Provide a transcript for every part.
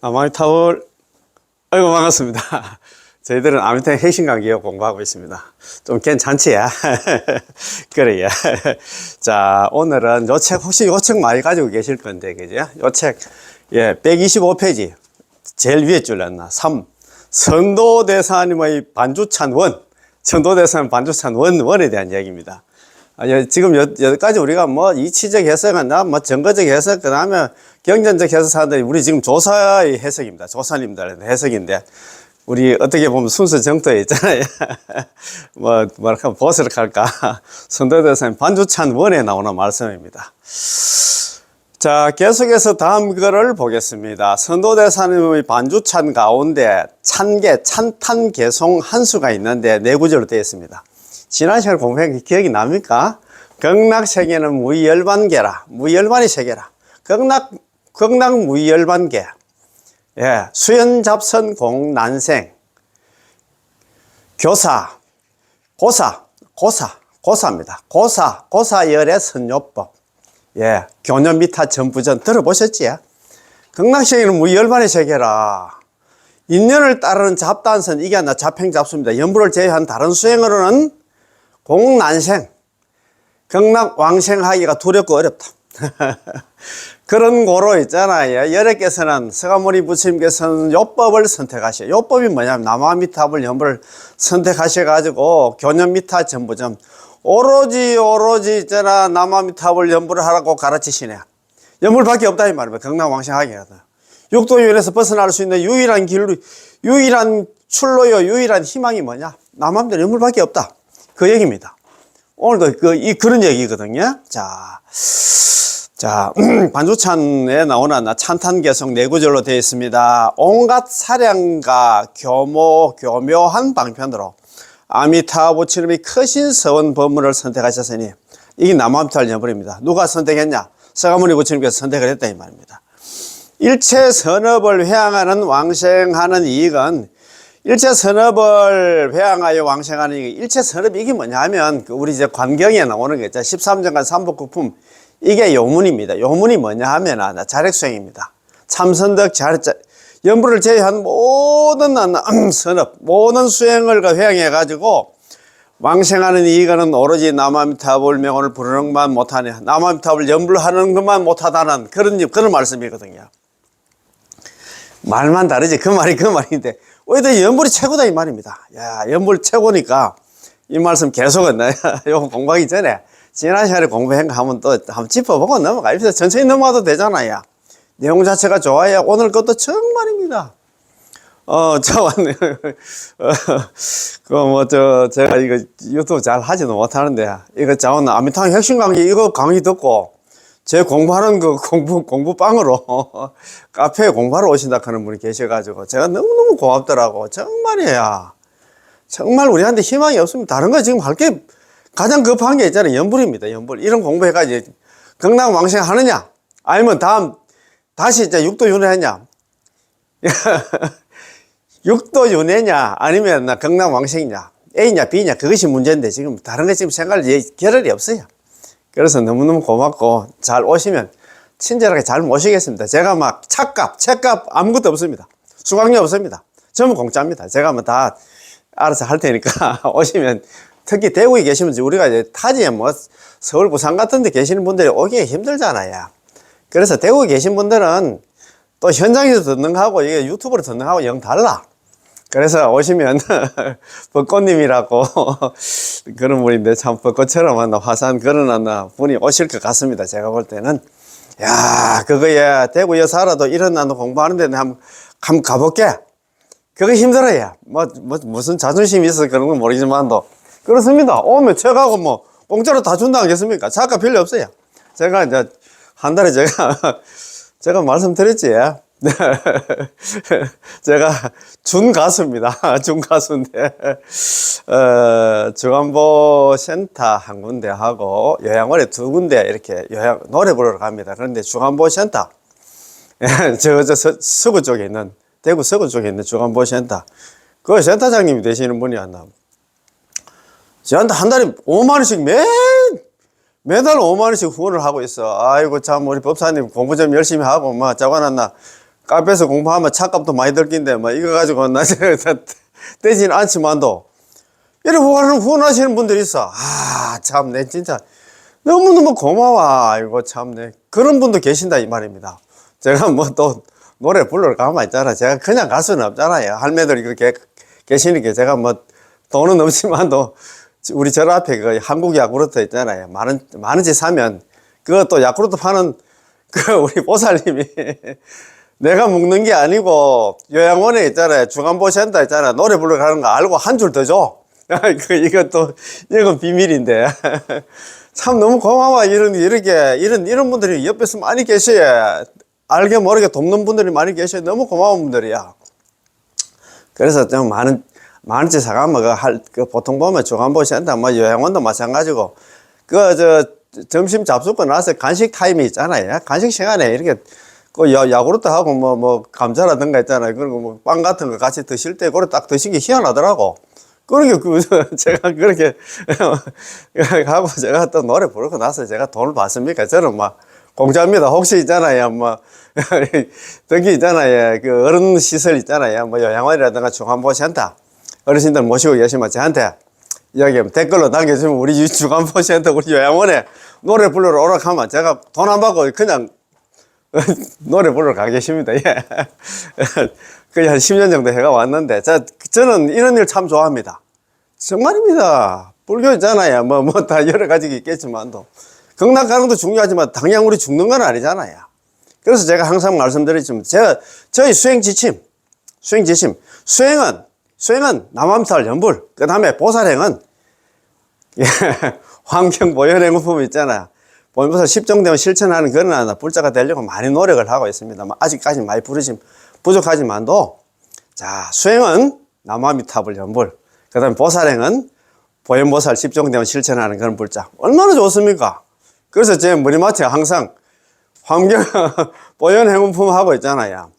아미타불. 아이고, 반갑습니다. 저희들은 아미타불 핵심 강기업 공부하고 있습니다. 좀 괜찮지? 그래요. 자, 오늘은 요 책, 혹시 요 책 많이 가지고 계실 건데, 그죠? 요 책, 125페이지. 제일 위에 줄였나? 3. 선도대사님의 반주찬 원. 선도대사님 반주찬 원에 대한 얘기입니다. 지금 여기까지 우리가 이치적 해석이나 정거적 해석, 그 다음에 경전적 해석사들이 우리 지금 조사의 해석입니다. 조사님들의 해석인데, 우리 어떻게 보면 순서 정도에 있잖아요. 뭐랄까, 보스를 할까. 선도대사님 반주찬 원에 나오는 말씀입니다. 자, 계속해서 다음 거를 보겠습니다. 선도대사님의 반주찬 가운데 찬탄 개송 한 수가 있는데 네 구절로 되어 있습니다. 지난 시간에 공부한 게 기억이 납니까? 극락세계는 무의열반계라. 무의열반이 세계라. 극락 무의열반계. 예. 수연잡선 공난생. 고사입니다. 고사열의 선요법. 예. 교념미타 전부전 들어보셨지? 극락세계는 무의열반이 세계라. 인연을 따르는 잡단선, 이게 하나 잡행잡수입니다. 연부를 제외한 다른 수행으로는 공난생, 극락왕생하기가 두렵고 어렵다. 그런 고로 있잖아요. 여래께서는 서가모니 부처님께서는 요법을 선택하셔. 요법이 뭐냐면 남아미타불 연부를 선택하셔가지고 교념미타 전부점 오로지 있잖아 남아미타불 연부를 하라고 가르치시네. 연불밖에 없다 이 말입니다. 극락왕생하기가. 육도윤에서 벗어날 수 있는 유일한 길로, 유일한 출로요, 유일한 희망이 뭐냐? 남아미타불 연불밖에 없다. 그 얘기입니다. 오늘도 그런 얘기거든요. 자, 반주찬에 나오는 찬탄개성 네 구절로 되어 있습니다. 온갖 사량과 교묘한 방편으로 아미타 부처님이 크신 서원 법문을 선택하셨으니, 이게 남아미타불 연불입니다. 누가 선택했냐? 서가모니 부처님께서 선택을 했다 이 말입니다. 일체 선업을 회항하는 왕생하는 이익은, 일체 선업을 회항하여 왕생하는 이익, 일체 선업이 이게 뭐냐 하면, 우리 이제 관경에 나오는 게 있죠. 13전간 삼복국품, 이게 요문입니다. 요문이 뭐냐 하면, 자력수행입니다. 참선덕, 연부를 제외한 모든 선업, 모든 수행을 회항해가지고, 왕생하는 이익은 오로지 남아미타불 명언을 부르는 것만 못하네. 남아미타불 연부를 하는 것만 못하다는 그런 말씀이거든요. 말만 다르지. 그 말인데, 오히려 연불이 최고다 이 말입니다. 야, 연불 최고니까 이 말씀 계속은 요거 공부하기 전에 지난 시간에 공부한 거 하면 또 한번 짚어보고 넘어가입시다. 천천히 넘어가도 되잖아요. 내용 자체가 좋아야 오늘 것도 정말입니다. 제가 이거 유튜브 잘 하지도 못하는데, 이거 자원 아미타불 핵심 강의, 이거 강의 듣고 제 공부하는 공부방으로 카페에 공부하러 오신다 하는 분이 계셔가지고 제가 너무너무 고맙더라고. 정말이야. 정말 우리한테 희망이 없습니다. 다른 거 지금 할 게 가장 급한 게 있잖아요. 연불입니다. 연불. 이런 공부해가지고 극락왕생 하느냐? 아니면 다시 이제 육도윤회 하냐? 육도윤회냐? 아니면 극락왕생이냐? A냐, B냐? 그것이 문제인데 지금 다른 거 지금 겨를이 없어요. 그래서 너무너무 고맙고, 잘 오시면 친절하게 잘 모시겠습니다. 제가 책값 아무것도 없습니다. 수강료 없습니다. 전부 공짜입니다. 제가 다 알아서 할 테니까 오시면, 특히 대구에 계시면 우리가 이제 타지에 서울, 부산 같은 데 계시는 분들이 오기 힘들잖아요. 그래서 대구에 계신 분들은 또 현장에서 듣는 거하고 이게 유튜브로 듣는 거하고 영 달라. 그래서 오시면 벚꽃님이라고 그런 분인데, 참 벚꽃처럼 화사한 그런 분이 오실 것 같습니다. 제가 볼 때는. 야, 그거에 대구에 살아도 이런 나도 공부하는데 한번 가볼게. 그거 힘들어요. 무슨 자존심이 있어서 그런 건 모르지만도 그렇습니다. 오면 책하고 공짜로 다 준다 않겠습니까? 작가 필요 없어요. 제가 이제 한 달에 제가 말씀드렸지. 제가 준가수입니다. 준가수인데, 중안보 센터 한 군데 하고, 요양원에 두 군데 이렇게 노래 부르러 갑니다. 그런데 중안보 센터, 서구 쪽에 있는, 대구 서구 쪽에 있는 중안보 센터, 그 센터장님이 되시는 분이 왔나. 저한테 한 달에 5만원씩 매달 5만원씩 후원을 하고 있어. 아이고, 참, 우리 법사님 공부 좀 열심히 하고, 짜고놨나. 카페에서 공부하면 차값도 많이 들긴데, 뭐, 이거 가지고 나 떼지는 않지만도, 이렇게 후원하시는 분들이 있어. 아, 참, 내 진짜 너무너무 고마워. 이거 참, 내 그런 분도 계신다, 이 말입니다. 제가 뭐 또 노래 부르러 가만 있잖아. 제가 그냥 갈 수는 없잖아요. 할매들이 그렇게 계시니까 제가 뭐 돈은 없지만도 우리 절 앞에 그 한국 야쿠르트 있잖아요. 많은 집 사면 그것도 야쿠르트 파는 그 우리 보살님이 내가 먹는 게 아니고 요양원에 있잖아요. 중앙보센터 있잖아요. 노래 부르러 가는 거 알고 한 줄 더 줘. 이건 비밀인데. 참 너무 고마워. 이런 분들이 옆에서 많이 계셔야 알게 모르게 돕는 분들이 많이 계셔야 너무 고마운 분들이야. 그래서 좀 많은 집 사가면 보통 보면 중앙보센터 뭐 요양원도 마찬가지고 점심 잡수고 나서 간식 타임이 있잖아요. 간식 시간에 이렇게 야구르트 하고 뭐 감자라든가 있잖아요. 그리고 뭐 빵 같은 거 같이 드실 때 그걸 딱 드신 게 희한하더라고. 그러니까 제가 그렇게 하고 제가 또 노래 부르고 나서 제가 돈을 받습니까? 저는 막 공짜입니다. 혹시 있잖아요. 뭐 저기 있잖아요. 그 어른 시설 있잖아요. 뭐 요양원이라든가 중앙보센터 어르신들 모시고 계시면 저한테 여기 댓글로 남겨주면 우리 중앙보센터 우리 요양원에 노래 부르러 오라 하면 제가 돈 안 받고 그냥 노래 부르러 가 계십니다. 예. 거의 한 10년 정도 해가 왔는데, 저는 이런 일 참 좋아합니다. 정말입니다. 불교 있잖아요. 다 여러 가지가 있겠지만도. 극락 가는 것도 중요하지만, 당장 우리 죽는 건 아니잖아요. 그래서 제가 항상 말씀드리지만, 저희 수행은 남암살 연불, 그 다음에 보살행은, 환경보현행품 있잖아요. 보면서 십정되면 실천하는 그런 하나 불자가 되려고 많이 노력을 하고 있습니다. 아직까지 많이 부족하지만도 자 수행은 남아미탑을 연불 그 다음에 보살행은 보현보살 십정되면 실천하는 그런 불자 얼마나 좋습니까? 그래서 제 머리맡에 항상 환경 보현행품 하고 있잖아요.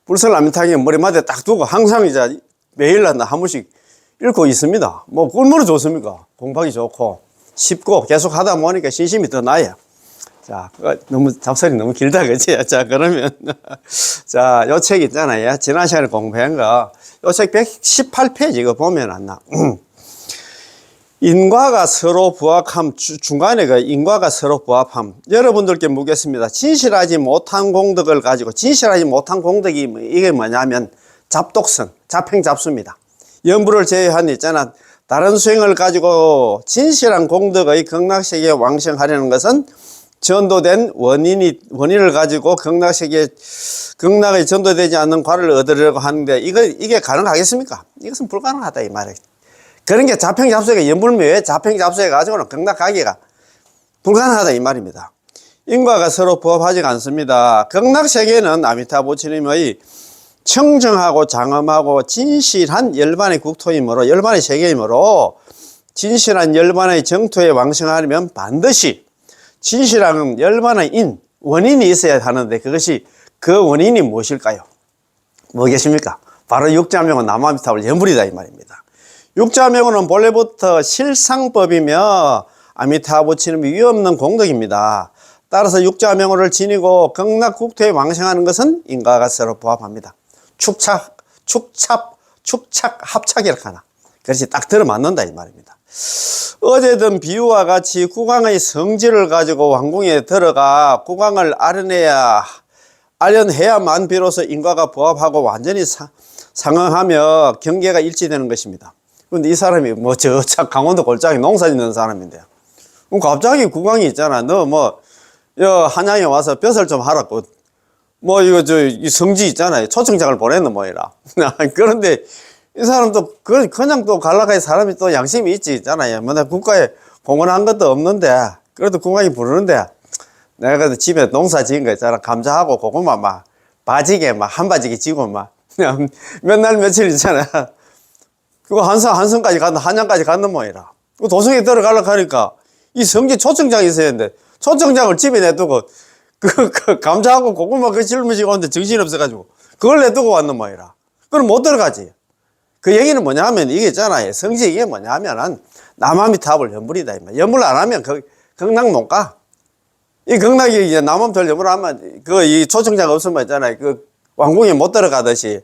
불설남미탕이 머리맡에 딱 두고 항상 이제 매일 한 번씩 읽고 있습니다. 뭐 얼마나 좋습니까? 공부하기 좋고 쉽고 계속 하다 보니까 신심이 더 나요. 자, 너무 잡설이 너무 길다, 그치? 자, 그러면 자, 요 책 있잖아요. 지난 시간에 공부한 거, 요 책 118페이지 이거 보면 안 나. 인과가 서로 부합함, 중간에 그 인과가 서로 부합함. 여러분들께 묻겠습니다. 진실하지 못한 공덕을 가지고, 진실하지 못한 공덕이 이게 뭐냐면 잡독선, 잡행잡수입니다. 연부를 제외한 있잖아. 다른 수행을 가지고 진실한 공덕의 극락세계에 왕생하려는 것은 전도된 원인을 가지고 극락에 전도되지 않는 과를 얻으려고 하는데 이게 가능하겠습니까? 이것은 불가능하다 이 말이에요. 그런 게 잡행잡수가 연불묘에 잡행잡수해 가지고는 극락가기가 불가능하다 이 말입니다. 인과가 서로 부합하지가 않습니다. 극락세계는 아미타 부처님의 청정하고 장엄하고 진실한 열반의 국토이므로 열반의 세계이므로 진실한 열반의 정토에 왕생하려면 반드시 진실한 열반의 원인이 있어야 하는데 그것이 그 원인이 무엇일까요? 뭐겠습니까? 바로 육자명은 남아미탑을 연불이다 이 말입니다. 육자명은 본래부터 실상법이며 아미타 부처님의 위없는 공덕입니다. 따라서 육자명호를 지니고 극락국토에 왕생하는 것은 인과가 서로 부합합니다. 축착, 합착이라고 하나. 그렇지, 딱 들어맞는다, 이 말입니다. 어제든 비유와 같이 국왕의 성질을 가지고 왕궁에 들어가 국왕을 아련해야만 비로소 인과가 부합하고 완전히 상응하며 경계가 일치되는 것입니다. 그런데 이 사람이 강원도 골짜기 농사 짓는 사람인데요. 그럼 갑자기 국왕이 있잖아. 한양에 와서 벼슬 좀 하라고. 이 성지 있잖아요. 초청장을 보냈는 모이라. 그런데 이 사람도 그냥 또 갈라갈 사람이 또 양심이 있잖아요. 국가에 공헌한 것도 없는데, 그래도 국왕이 부르는데, 내가 그래도 집에 농사 지은 거 있잖아. 감자하고 고구마 바지게 한 바지게 지고 몇 날 며칠 있잖아. 그거 한양까지 갔는 모이라. 도성에 들어가려고 하니까 이 성지 초청장이 있어야 되는데, 초청장을 집에 내두고, 감자하고 고구마 짊어지고 오는데 정신없어가지고, 그걸 내두고 왔는 모이라. 그럼 못 들어가지. 그 얘기는 뭐냐 하면, 이게 있잖아요. 성지 이게 뭐냐 하면은, 남아미탑을 연불이다. 연불 안 하면 극락 못 가. 이 극락이 이제 남아미탑을 연불 하면, 이 초청자가 없으면 있잖아요. 왕궁에 못 들어가듯이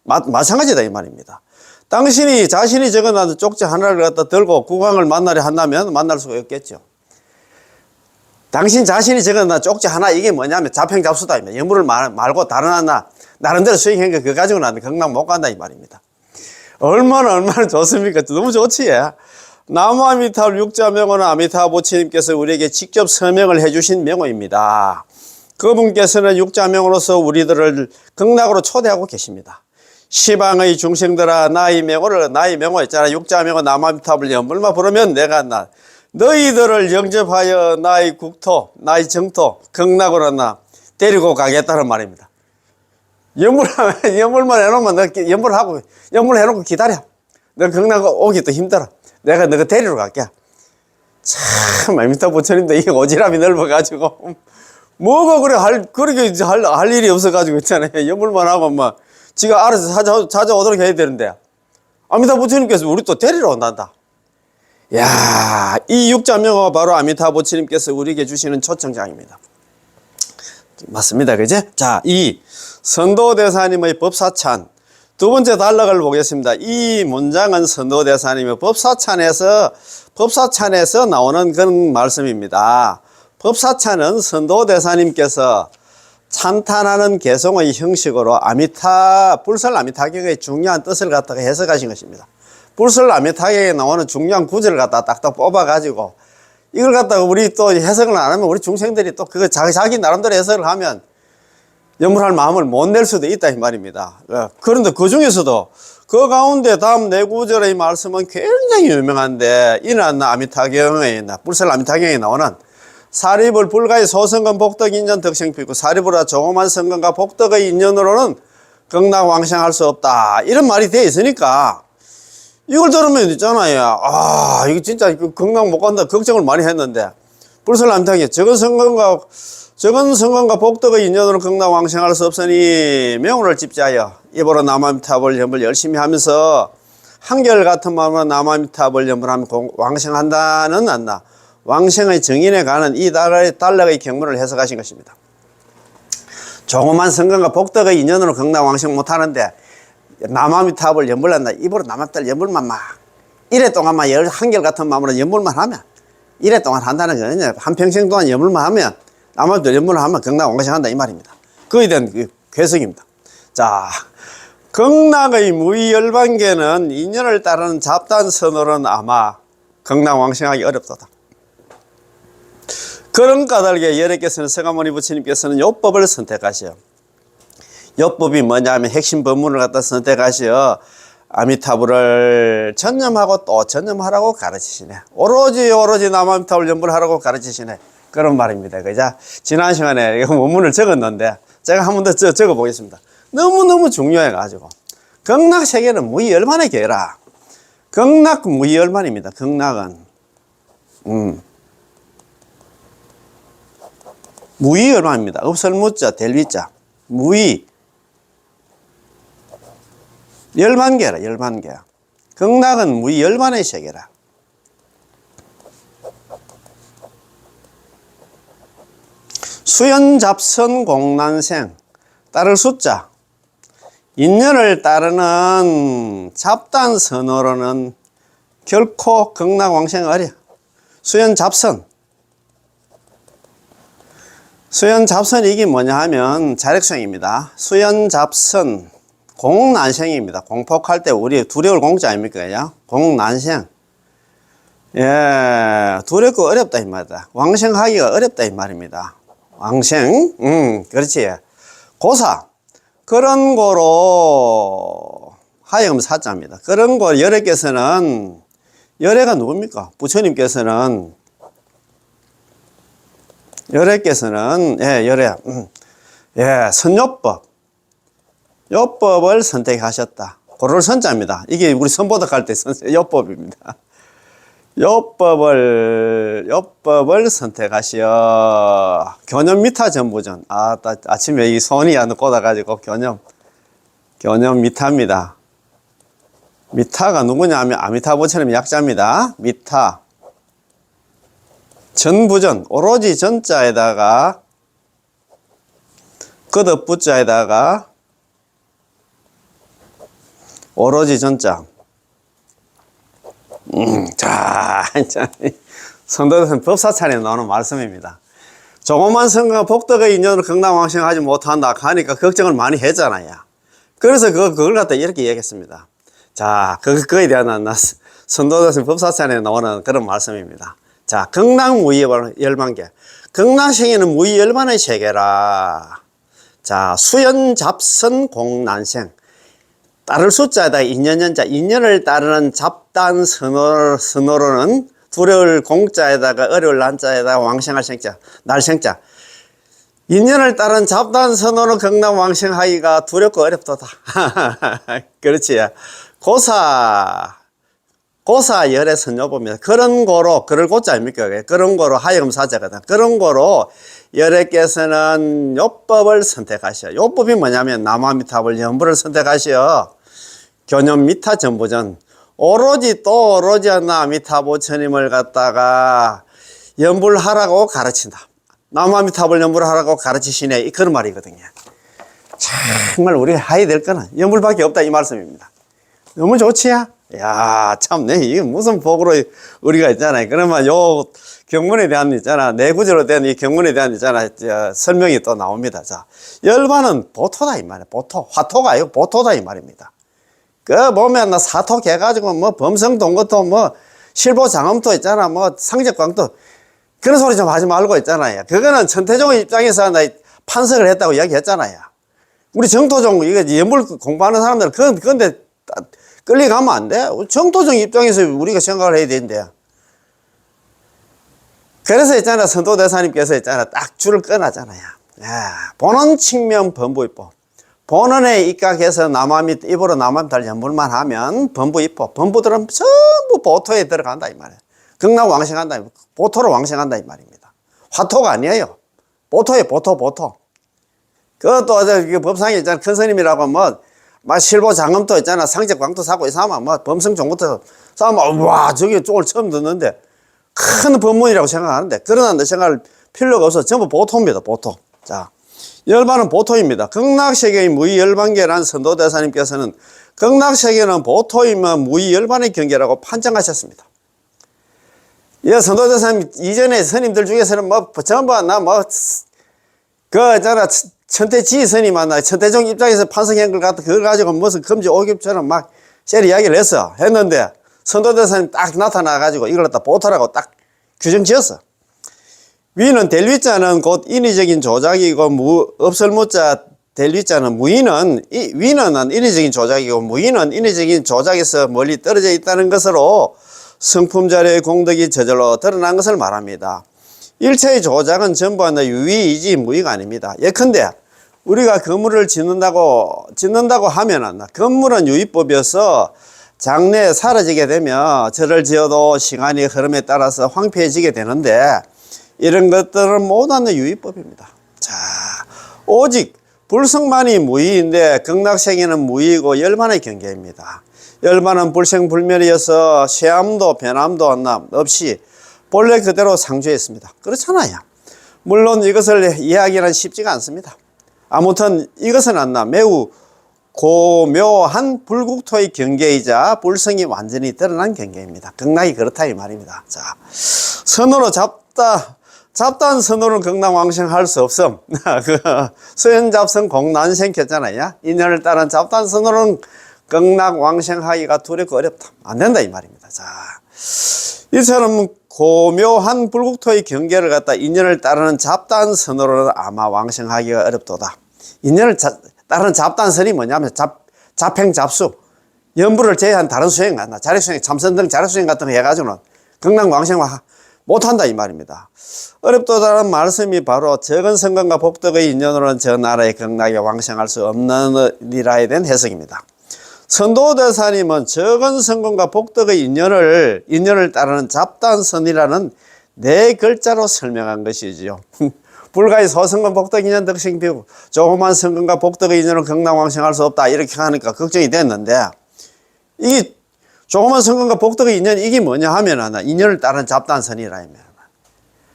마찬가지다 이 말입니다. 당신이 자신이 적어놨던 쪽지 하나를 갖다 들고 국왕을 만나려 한다면 만날 수가 없겠죠. 당신 자신이 적어놨던 쪽지 하나, 이게 뭐냐면 자평잡수다. 여물을 말고 다른 하나 나름대로 수행한 거 그거 가지고 나는 경락 못 간다 이 말입니다. 얼마나 좋습니까? 너무 좋지. 나무아미타불 육자명호는 아미타 부처님께서 우리에게 직접 서명을 해주신 명호입니다. 그분께서는 육자명호로서 우리들을 극락으로 초대하고 계십니다. 시방의 중생들아, 나의 명호 있잖아. 육자명호 나무아미타불 연불만 부르면 내가 너희들을 영접하여 나의 국토, 나의 정토, 극락으로 데리고 가겠다는 말입니다. 연불만 해놓으면 너 연불해놓고 기다려. 너 극락 오기 또 힘들어. 내가 너가 데리러 갈게. 참, 아미타 부처님도 이게 오지랖이 넓어가지고, 뭐가 그렇게 할 일이 없어가지고 있잖아요. 연불만 하고, 지가 알아서 찾아오도록 해야 되는데, 아미타 부처님께서 우리 또 데리러 온단다. 야, 이 육자명호가 바로 아미타 부처님께서 우리에게 주시는 초청장입니다. 맞습니다. 그죠? 자, 이 선도대사님의 법사찬. 두 번째 단락을 보겠습니다. 이 문장은 선도대사님의 법사찬에서 나오는 그런 말씀입니다. 법사찬은 선도대사님께서 찬탄하는 개송의 형식으로 불설 아미타경의 중요한 뜻을 갖다가 해석하신 것입니다. 불설 아미타경에 나오는 중요한 구절을 갖다가 딱딱 뽑아가지고 이걸 갖다가 우리 또 해석을 안 하면 우리 중생들이 또 그거 자기 나름대로 해석을 하면 염불할 마음을 못 낼 수도 있다 이 말입니다. 그런데 그 중에서도 그 가운데 다음 네 구절의 말씀은 굉장히 유명한데, 이는 불설 아미타경에 나오는 사리불 불가의 소성근 복덕 인연 덕생필구, 사리불아 조그만 성근과 복덕의 인연으로는 극락 왕생할 수 없다, 이런 말이 되어 있으니까 이걸 들으면 있잖아요. 이거 진짜 극락 못 간다 걱정을 많이 했는데, 불설 아미타경 적은 성공과 복덕의 인연으로 극락 왕생할 수 없으니 명호를 집지하여 입으로 나무아미타불 연불 열심히 하면서 한결같은 마음으로 나무아미타불 연불하면 왕생한다는 안나 왕생의 정인에 가는 이 단락의 경문을 해석하신 것입니다. 조그만 성공과 복덕의 인연으로 극락 왕생 못하는데 나무아미타불 연불한다. 입으로 나무아미타불 연불만 이래 동안만 한결같은 마음으로 연불만 하면, 이래 동안 한다는 거는 한평생 동안 연불만 하면 나무아미타불 연불을 하면 극락 왕생한다 이 말입니다. 그에 대한 괴석입니다. 자, 극락의 무의열반계는 인연을 따르는 잡단선으로는 아마 극락 왕생하기 어렵도다. 그런 까닭에 여래께서는 서가모니 부처님께서는 요법을 선택하시어, 요법이 뭐냐면 핵심 법문을 갖다 선택하시어 아미타불을 전념하고 또 전념하라고 가르치시네. 오로지 나무아미타불 연불하라고 가르치시네. 그런 말입니다. 그죠? 지난 시간에 이거 원문을 적었는데 제가 한 번 더 적어 보겠습니다. 너무너무 중요해가지고. 극락 세계는 무의열반의 계라. 극락 무의열반입니다. 극락은. 무의열반입니다. 없을무자, 될위자. 무의. 열반계라, 열반계. 극락은 무의열반의 세계라. 수연잡선 공난생, 따를 숫자. 인연을 따르는 잡단선으로는 결코 극락왕생 어려. 수연잡선. 수연잡선이 이게 뭐냐 하면 자력성입니다. 수연잡선, 공난생입니다. 공폭할 때 우리 두려울 공자 아닙니까? 공난생. 예, 두렵고 어렵다 이 말이다. 왕생하기가 어렵다 이 말입니다. 왕생, 그렇지. 고사, 그런 거로 하여금 사자입니다. 그런 거 열애께서는, 열애가 누굽니까? 부처님께서는, 열애께서는, 열애, 선요법, 요법을 선택하셨다. 고를 선자입니다. 이게 우리 선보덕 할 때 요법입니다. 요법을 선택하시어 교념 미타 전부전. 아침에 이 손이 안 꽂아가지고 교념 미타입니다. 미타가 누구냐 하면 아미타 부처님 약자입니다. 미타. 전부전, 오로지 전자에다가 거듭부자에다가 오로지 전자. 자, 성도대사님 법사찬에 나오는 말씀입니다. 조그만 성과 복덕의 인연으로 극락왕생하지 못한다 하니까 걱정을 많이 했잖아요. 그래서 그걸 갖다 이렇게 얘기했습니다. 자, 그거에 대한 선도대사님 법사찬에 나오는 그런 말씀입니다. 자, 극락무의열반계. 극락생에는 무의열반의 세계라. 자, 수연, 잡선, 공난생. 따를 숫자에다 인연연자, 인연을 따르는 잡단 선어로는 두려울 공자에다가 어려울 난자에다가 왕생할 생자, 날생자. 인연을 따른 잡단 선어로 극락 왕생하기가 두렵고 어렵도다. 그렇지. 고사 열의 선여봅니다. 그런 거로, 그럴 고자 아닙니까? 그런 거로 하여금 사자거든. 그런 거로 열애께서는 요법을 선택하시오. 요법이 뭐냐면 나무아미타불 연부를 선택하시오. 교념 미타 전보전. 오로지 또 오로지 아미타불스님을 갖다가 연불 하라고 가르친다. 나무아미타불 연불 하라고 가르치시네. 그런 말이거든요. 정말 우리가 해야 될 거는 연불밖에 없다 이 말씀입니다. 너무 좋지야? 야, 참네. 이게 무슨 복으로 우리가 있잖아요. 그러면 요 경문에 대한 있잖아. 내구조로 된 이 경문에 대한 있잖아. 설명이 또 나옵니다. 자, 열반은 보토다 이 말이야. 보토. 화토가 아니고 보토다 이 말입니다. 그 보면 나 사토 해가지고 뭐 범성동거토 뭐 실보장엄토 있잖아. 뭐 상적광토 그런 소리 좀 하지 말고 있잖아요. 그거는 천태종의 입장에서 나 판석을 했다고 이야기했잖아요. 우리 정토종 이거 연불 공부하는 사람들은 그건데 끌려가면 안 돼. 정토종 입장에서 우리가 생각을 해야 되는데. 그래서 있잖아, 선도대사님께서 있잖아, 딱 줄을 끊었잖아요. 야, 본원 측면 범부입법. 본원에 입각해서 남아밑, 입으로 남아밑 달 연불만 하면 범부입법. 범부들은 전부 보토에 들어간다, 이 말이에요. 극락 왕생한다, 보토로 왕생한다, 이 말입니다. 화토가 아니에요. 보토에 보토. 그것도 법상에 있잖아, 큰 스님이라고 뭐, 막 실보 장엄도 있잖아. 상적 광도 사고 이사면 뭐 범성 종부터 싸면 와 저게 쪽을 처음 듣는데 큰 법문이라고 생각하는데 그러나 내 생각할 필요가 없어. 전부 보토입니다. 보토. 자, 열반은 보토입니다. 극락세계의 무의열반계라는 선도대사님께서는 극락세계는 보토이면 무의열반의 경계라고 판정하셨습니다. 이 선도대사님 이전에 스님들 중에서는 뭐 전부 있잖아. 천태지 스님만 천태종 입장에서 판석한 걸 갖다 그걸 가지고 무슨 금지 오깁처럼 막 셀 이야기를 했는데 선도대사님 딱 나타나가지고 이걸 갖다 보토라고 딱 규정 지었어. 위는 델위자는 곧 인위적인 조작이고 없을무자 델위자는 무인은 위는 인위적인 조작이고 무인은 인위적인 조작에서 멀리 떨어져 있다는 것으로 성품자료의 공덕이 저절로 드러난 것을 말합니다. 일체의 조작은 전부 유의이지 무의가 아닙니다. 예컨대 우리가 건물을 짓는다고 하면은 건물은 유의법이어서 장래에 사라지게 되면 저를 지어도 시간이 흐름에 따라서 황폐해지게 되는데 이런 것들은 모두 유의법입니다. 자, 오직 불성만이 무의인데 극락생에는 무의이고 열반의 경계입니다. 열반은 불생불멸이어서 쇠함도 변함도 없이 본래 그대로 상주했습니다. 그렇잖아요. 물론 이것을 이해하기는 쉽지가 않습니다. 아무튼 이것은 매우 고묘한 불국토의 경계이자 불성이 완전히 드러난 경계입니다. 극락이 그렇다 이 말입니다. 자, 선으로 잡단 선으로는 극락 왕생할 수 없음. 수연잡선 공난생 했잖아요. 인연을 따른 잡단 선으로는 극락 왕생하기가 두렵고 어렵다. 안 된다 이 말입니다. 자, 이처럼 고묘한 불국토의 경계를 갖다 인연을 따르는 잡단선으로는 아마 왕생하기가 어렵도다. 인연을 따르는 잡단선이 뭐냐면 잡행잡수 연부를 제외한 다른 수행 자력수행 참선 등 자력수행 같은 거 해가지고는 극락 왕생 못한다 이 말입니다. 어렵도다라는 말씀이 바로 적은 성공과 복덕의 인연으로는 저 나라의 극락에 왕생할 수 없느니라에 대한 해석입니다. 선도대사님은 적은 성공과 복덕의 인연을 따르는 잡단선이라는 네 글자로 설명한 것이지요. 불가의 소성공 복덕 인연 덕생 비고 조그만 성공과 복덕의 인연을 극락왕생할 수 없다 이렇게 하니까 걱정이 됐는데 이 조그만 성공과 복덕의 인연 이게 뭐냐 하면 인연을 따르는 잡단선이라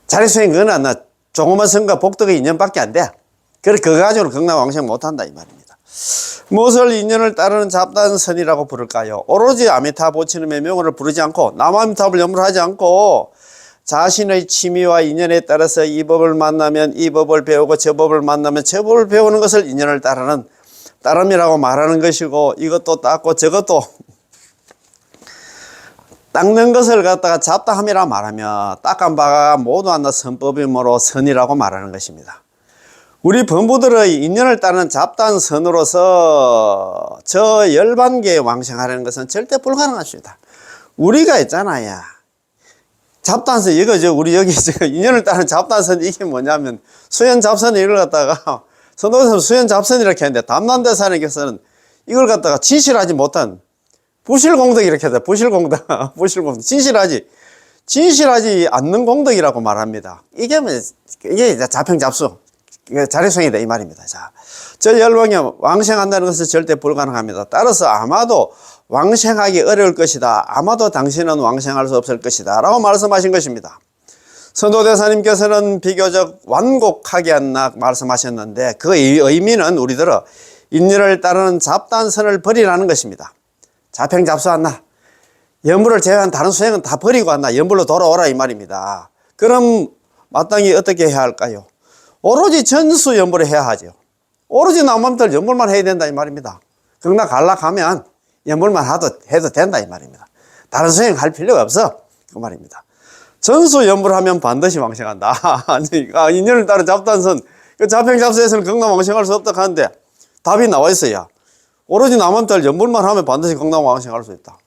자력수행 그건 조그만 성공과 복덕의 인연밖에 안 돼. 그래서 그거 가지고는 극락왕생 못한다 이 말입니다. 무엇을 인연을 따르는 잡단선이라고 부를까요? 오로지 아미타 부처님의 명호를 부르지 않고 남아미타불 염불 하지 않고 자신의 취미와 인연에 따라서 이 법을 만나면 이 법을 배우고 저 법을 만나면 저 법을 배우는 것을 인연을 따르는 따름이라고 말하는 것이고, 이것도 닦고 저것도 닦는 것을 갖다가 잡다함이라 말하며 닦은 바가 모두 한다 선법이므로 선이라고 말하는 것입니다. 우리 범부들의 인연을 따르는 잡단선으로서 저 열반계에 왕생하려는 것은 절대 불가능합니다. 우리가 있잖아요. 잡단선, 이거죠. 우리 여기 인연을 따르는 잡단선, 이게 뭐냐면 수연잡선 이걸 갖다가 선도에서 수연잡선이라고 했는데, 담난대사님께서는 이걸 갖다가 진실하지 못한 부실공덕 이렇게 해서 부실공덕, 부실공덕, 진실하지 않는 공덕이라고 말합니다. 이게 자평잡수, 자력성이다 이 말입니다. 자, 저 열왕에 왕생한다는 것은 절대 불가능합니다. 따라서 아마도 왕생하기 어려울 것이다. 아마도 당신은 왕생할 수 없을 것이다 라고 말씀하신 것입니다. 선도대사님께서는 비교적 완곡하게 말씀하셨는데, 그 의미는 우리들은 인연을 따르는 잡단선을 버리라는 것입니다. 자평잡수한나, 염불을 제외한 다른 수행은 다 버리고 한나, 염불로 돌아오라 이 말입니다. 그럼 마땅히 어떻게 해야 할까요? 오로지 전수 염불을 해야 하죠. 오로지 남맘들 염불만 해야 된다 이 말입니다. 극락 갈락하면 염불만 해도 된다 이 말입니다. 다른 수행할 필요가 없어 그 말입니다. 전수 염불하면 반드시 왕생한다. 인연을 따른 잡단선, 그 자평잡수에서는 극락 왕생할 수 없다 하는데 답이 나와 있어요. 오로지 남한들 염불만 하면 반드시 극락 왕생할 수 있다.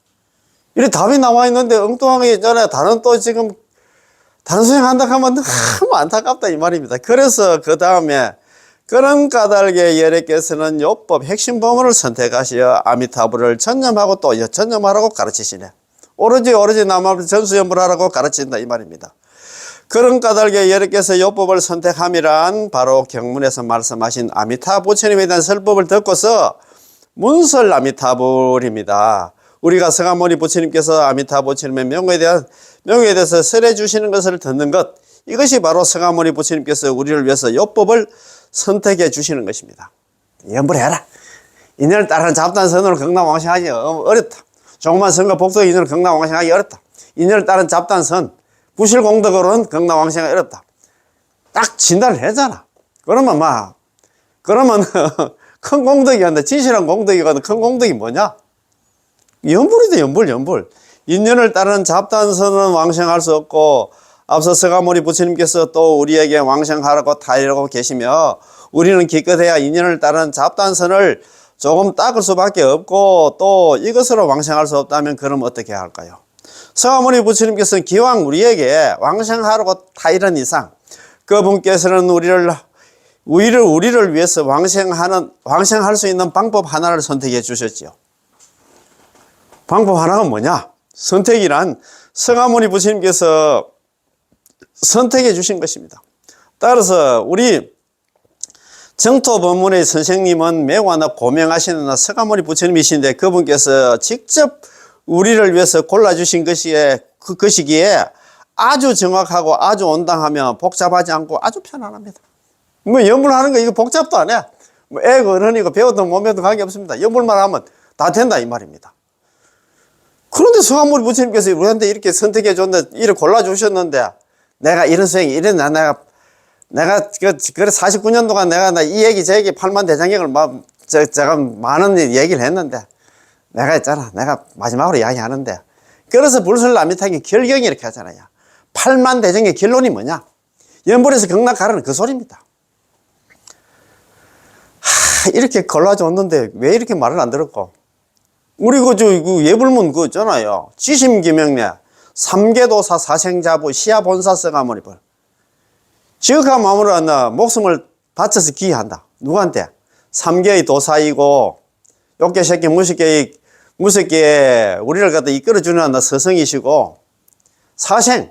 이래 답이 나와 있는데 엉뚱하게 있잖아요. 다른 또 지금 다른 수행한다 하면 너무 안타깝다 이 말입니다. 그래서 그 다음에 그런 까닭에 예례께서는 요법 핵심 법문을 선택하시어 아미타불을 전념하고 또 여전념하라고 가르치시네. 오로지 남한테 전수염불하라고 가르친다 이 말입니다. 그런 까닭에 예례께서 요법을 선택함이란 바로 경문에서 말씀하신 아미타 부처님에 대한 설법을 듣고서 문설 아미타불입니다. 우리가 서가모니 부처님께서 아미타 부처님의 명호에 대해서 설해 주시는 것을 듣는 것, 이것이 바로 서가모니 부처님께서 우리를 위해서 요법을 선택해 주시는 것입니다. 염불해라. 인연을 따르는 잡단선으로 극락왕생하기 어렵다. 조그만 선거 복도 인연을 극락왕생하기 어렵다. 인연을 따른 잡단선, 부실공덕으로는 극락왕생하기 어렵다. 딱 진단을 했잖아. 그러면 큰 공덕이 한다. 진실한 공덕이거든. 큰 공덕이 뭐냐? 염불이다, 염불. 인연을 따르는 잡단선은 왕생할 수 없고, 앞서 서가모니 부처님께서 또 우리에게 왕생하라고 타이라고 계시며, 우리는 기껏해야 인연을 따르는 잡단선을 조금 닦을 수밖에 없고, 또 이것으로 왕생할 수 없다면 그럼 어떻게 해야 할까요? 서가모니 부처님께서는 기왕 우리에게 왕생하라고 타이런 이상, 그분께서는 우리를 위해서 왕생할 수 있는 방법 하나를 선택해 주셨지요. 방법 하나가 뭐냐? 선택이란 서가모니 부처님께서 선택해 주신 것입니다. 따라서 우리 정토법문의 선생님은 매우 하나 고명하시는 서가모니 부처님이신데, 그분께서 직접 우리를 위해서 골라주신 것이기에 아주 정확하고 아주 온당하며 복잡하지 않고 아주 편안합니다. 염불하는 거 이거 복잡도 안 해. 애고 어른이고 배우든 못 배우든 관계없습니다. 염불만 하면 다 된다 이 말입니다. 그런데 서가모니 부처님께서 우리한테 이렇게 선택해 줬는데, 이렇게 골라주셨는데, 내가 이런 수행이 이랬나, 내가 그래 49년 동안 내가 이 얘기 저 얘기 8만 대장경을 제가 많은 얘기를 했는데, 내가 있잖아, 내가 마지막으로 이야기하는데, 그래서 불설남미탕이 결경이 이렇게 하잖아요. 8만 대장의 결론이 뭐냐? 염불에서 극락 가라는 그 소리입니다. 이렇게 골라줬는데 왜 이렇게 말을 안 들었고? 우리 그 예불문 그거 있잖아요. 지심기명내 삼계도사 사생자부 시야본사 서가모니불. 지극한 마음으로 한다. 목숨을 바쳐서 기여한다. 누구한테? 삼계의 도사이고 욕계 새끼 무색계에 우리를 갖다 이끌어주는 한다 서성이시고, 사생